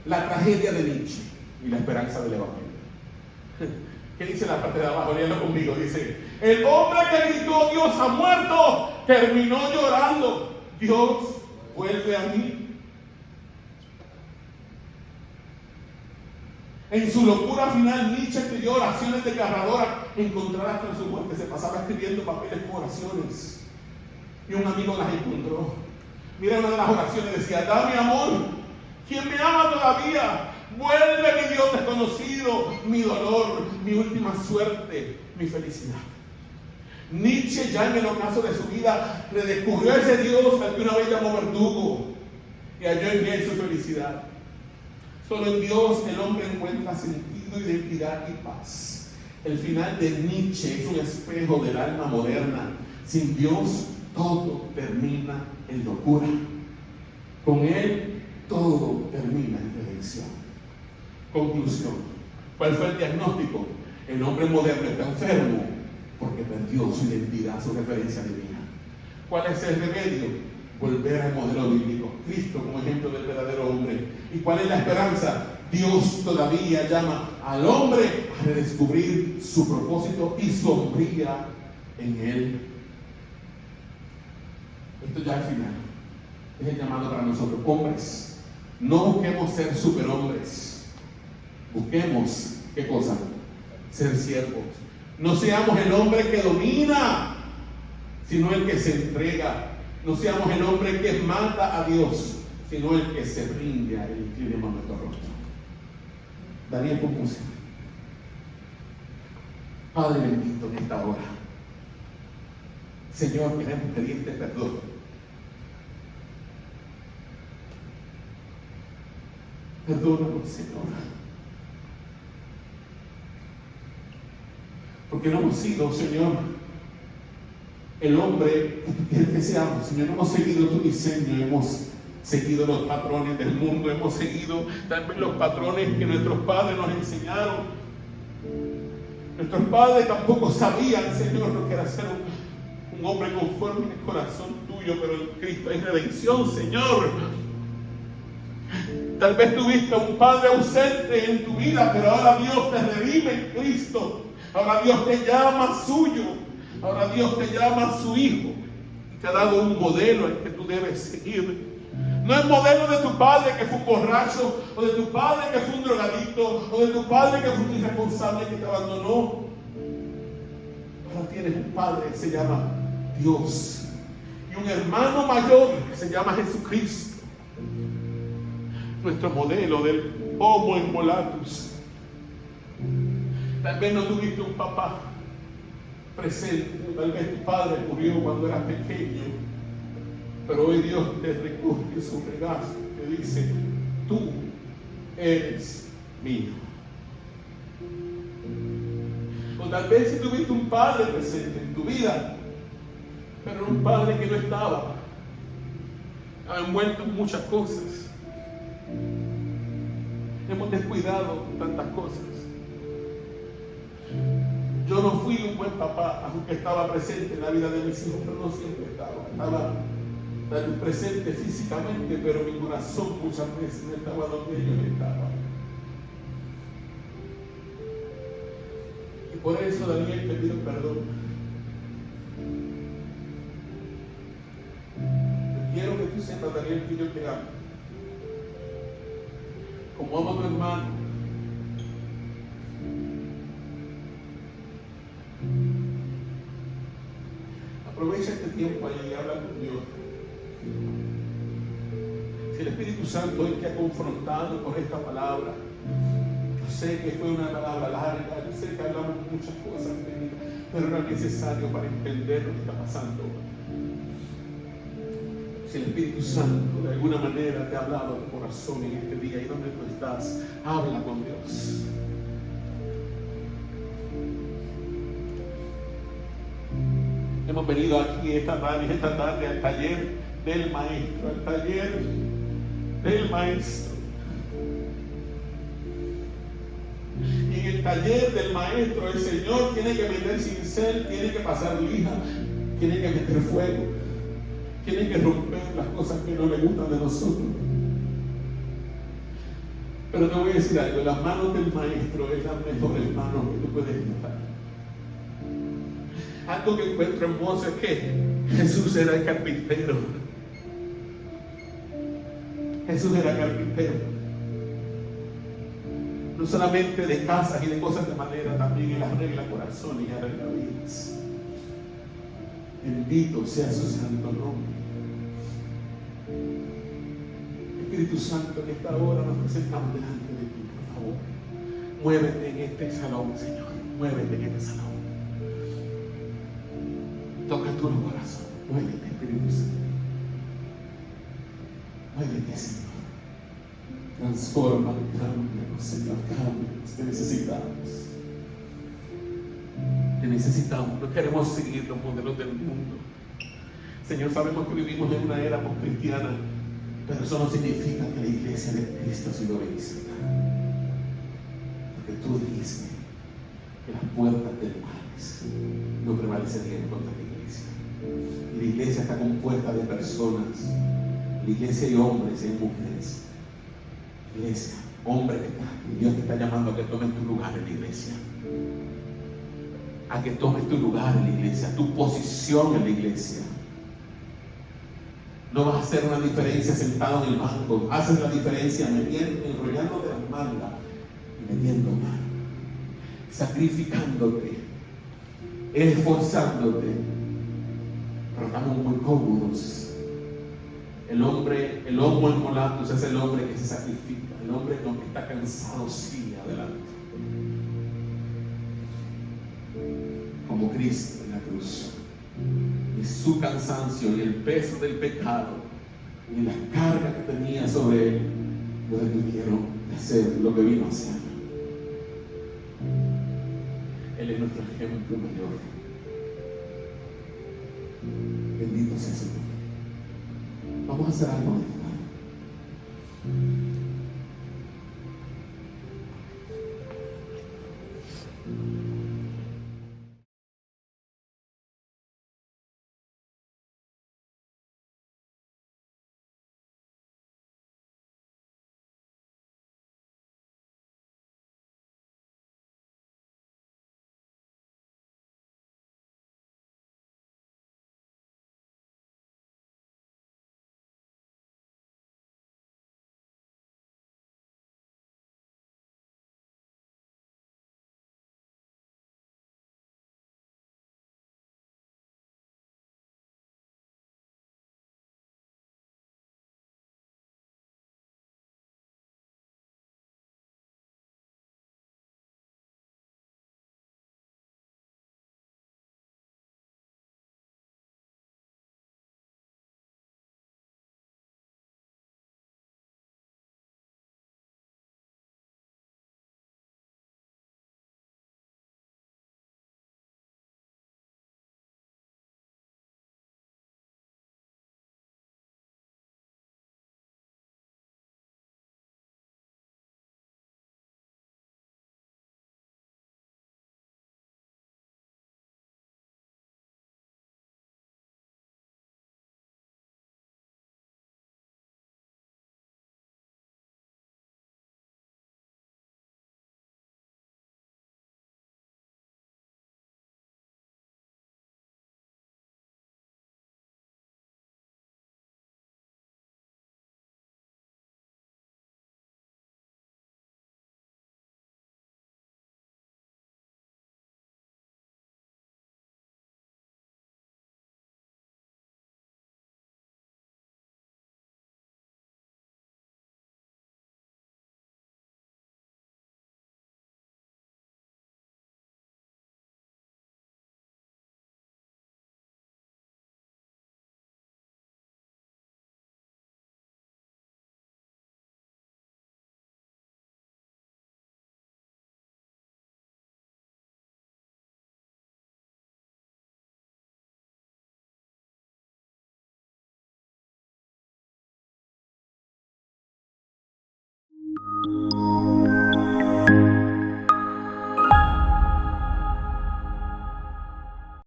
La tragedia de Nietzsche y la esperanza del Evangelio. ¿Qué dice la parte de abajo? Léalo conmigo. Dice, el hombre que gritó Dios ha muerto terminó llorando. Dios vuelve a mí. En su locura final, Nietzsche escribió oraciones desgarradoras encontradas tras su muerte. Se pasaba escribiendo papeles con oraciones. Y un amigo las encontró. Mira, una de las oraciones decía, dame amor, quien me ama todavía. Vuelve mi Dios desconocido, mi dolor, mi última suerte, mi felicidad. Nietzsche ya en el ocaso de su vida redescubrió a ese Dios al que una vez llamó verdugo y halló en él su felicidad. Solo en Dios el hombre encuentra sentido, identidad y paz. El final de Nietzsche es un espejo del alma moderna. Sin Dios todo termina en locura. Con Él todo termina en redención. Conclusión. ¿Cuál fue el diagnóstico? El hombre moderno está enfermo porque perdió su identidad, su referencia divina. ¿Cuál es el remedio? Volver al modelo bíblico, Cristo como ejemplo del verdadero hombre. ¿Y cuál es la esperanza? Dios todavía llama al hombre a redescubrir su propósito y su hombría en Él. Esto ya al final es el llamado para nosotros, hombres. No busquemos ser superhombres. Busquemos, ¿qué cosa? Ser siervos. No seamos el hombre que domina, sino el que se entrega. No seamos el hombre que mata a Dios, sino el que se rinde a Él. Inclinemos nuestro rostro. Daniel, ¿cómo se? Padre bendito, en esta hora, Señor, queremos pedirte perdón. Perdónanos, Señor, porque no hemos sido, Señor, el hombre que tú quieres que seamos, Señor. No hemos seguido tu diseño, hemos seguido los patrones del mundo, hemos seguido también los patrones que nuestros padres nos enseñaron. Nuestros padres tampoco sabían, Señor, lo que era ser un hombre conforme al corazón tuyo, pero en Cristo hay redención, Señor. Tal vez tuviste un padre ausente en tu vida, pero ahora Dios te redime en Cristo. Ahora Dios te llama suyo. Ahora Dios te llama su hijo. Y te ha dado un modelo al que tú debes seguir. No el modelo de tu padre que fue un borracho, o de tu padre que fue un drogadicto, o de tu padre que fue un irresponsable que te abandonó. Ahora tienes un padre que se llama Dios. Y un hermano mayor que se llama Jesucristo. Nuestro modelo del homo immolatus. Tal vez no tuviste un papá presente, tal vez tu padre murió cuando eras pequeño, pero hoy Dios te recoge su regazo, te dice: tú eres mío. O tal vez si tuviste un padre presente en tu vida, pero un padre que no estaba envuelto en muchas cosas. Hemos descuidado tantas cosas. Yo no fui un buen papá, aunque estaba presente en la vida de mis hijos, pero no siempre estaba presente físicamente, pero mi corazón muchas veces no estaba donde ellos estaban. Y por eso, Daniel, te pido perdón. Quiero que tú sepas, Daniel, que yo te amo. Como amo a tu hermano. Aprovecha este tiempo ahí y habla con Dios. Si el Espíritu Santo hoy te ha confrontado con esta palabra, yo sé que fue una palabra larga, yo sé que hablamos muchas cosas, pero era necesario para entender lo que está pasando. Si el Espíritu Santo de alguna manera te ha hablado a tu corazón en este día y donde tú estás, habla con Dios. Hemos venido aquí esta tarde al taller del maestro, al taller del maestro. Y en el taller del maestro el Señor tiene que meter cincel, tiene que pasar lija, tiene que meter fuego, tiene que romper las cosas que no le gustan de nosotros. Pero te voy a decir algo: en las manos del maestro es las mejores manos que tú puedes estar. Algo que encuentro hermoso es que Jesús era el carpintero. Jesús era carpintero. No solamente de casas y de cosas de madera, también Él arregla corazones y arregla vidas. Bendito sea su santo nombre. Espíritu Santo, en esta hora nos presentamos delante de ti, por favor. Muévete en este salón, Señor. Muévete en este salón. Toca tu corazón. Muévete, Espíritu Santo. Muévete, Señor. Transforma, cámbianos, Señor, cámbianos. Te necesitamos. Te necesitamos. No queremos seguir los modelos del mundo. Señor, sabemos que vivimos en una era post-cristiana, pero eso no significa que la iglesia de Cristo ha sido vencida. Porque tú dijiste que las puertas del Hades no prevalecerían contra ti. Y la iglesia está compuesta de personas. La iglesia hay hombres y hay mujeres. Iglesia, hombre que está aquí. Dios te está llamando a que tomes tu lugar en la iglesia. A que tomes tu lugar en la iglesia, tu posición en la iglesia. No vas a hacer una diferencia sentado en el banco. Haces la diferencia enrollándote las mangas y metiendo mano. Sacrificándote. Esforzándote. Pero estamos muy cómodos. El homo immolatus es el hombre que se sacrifica, el hombre que está cansado sigue adelante. Cristo en la cruz. Y su cansancio y el peso del pecado y la carga que tenía sobre él lo detuvieron de hacer lo que vino a hacer. Él es nuestro ejemplo mayor. Bendito sea su nombre. Vamos a hacer algo de esto.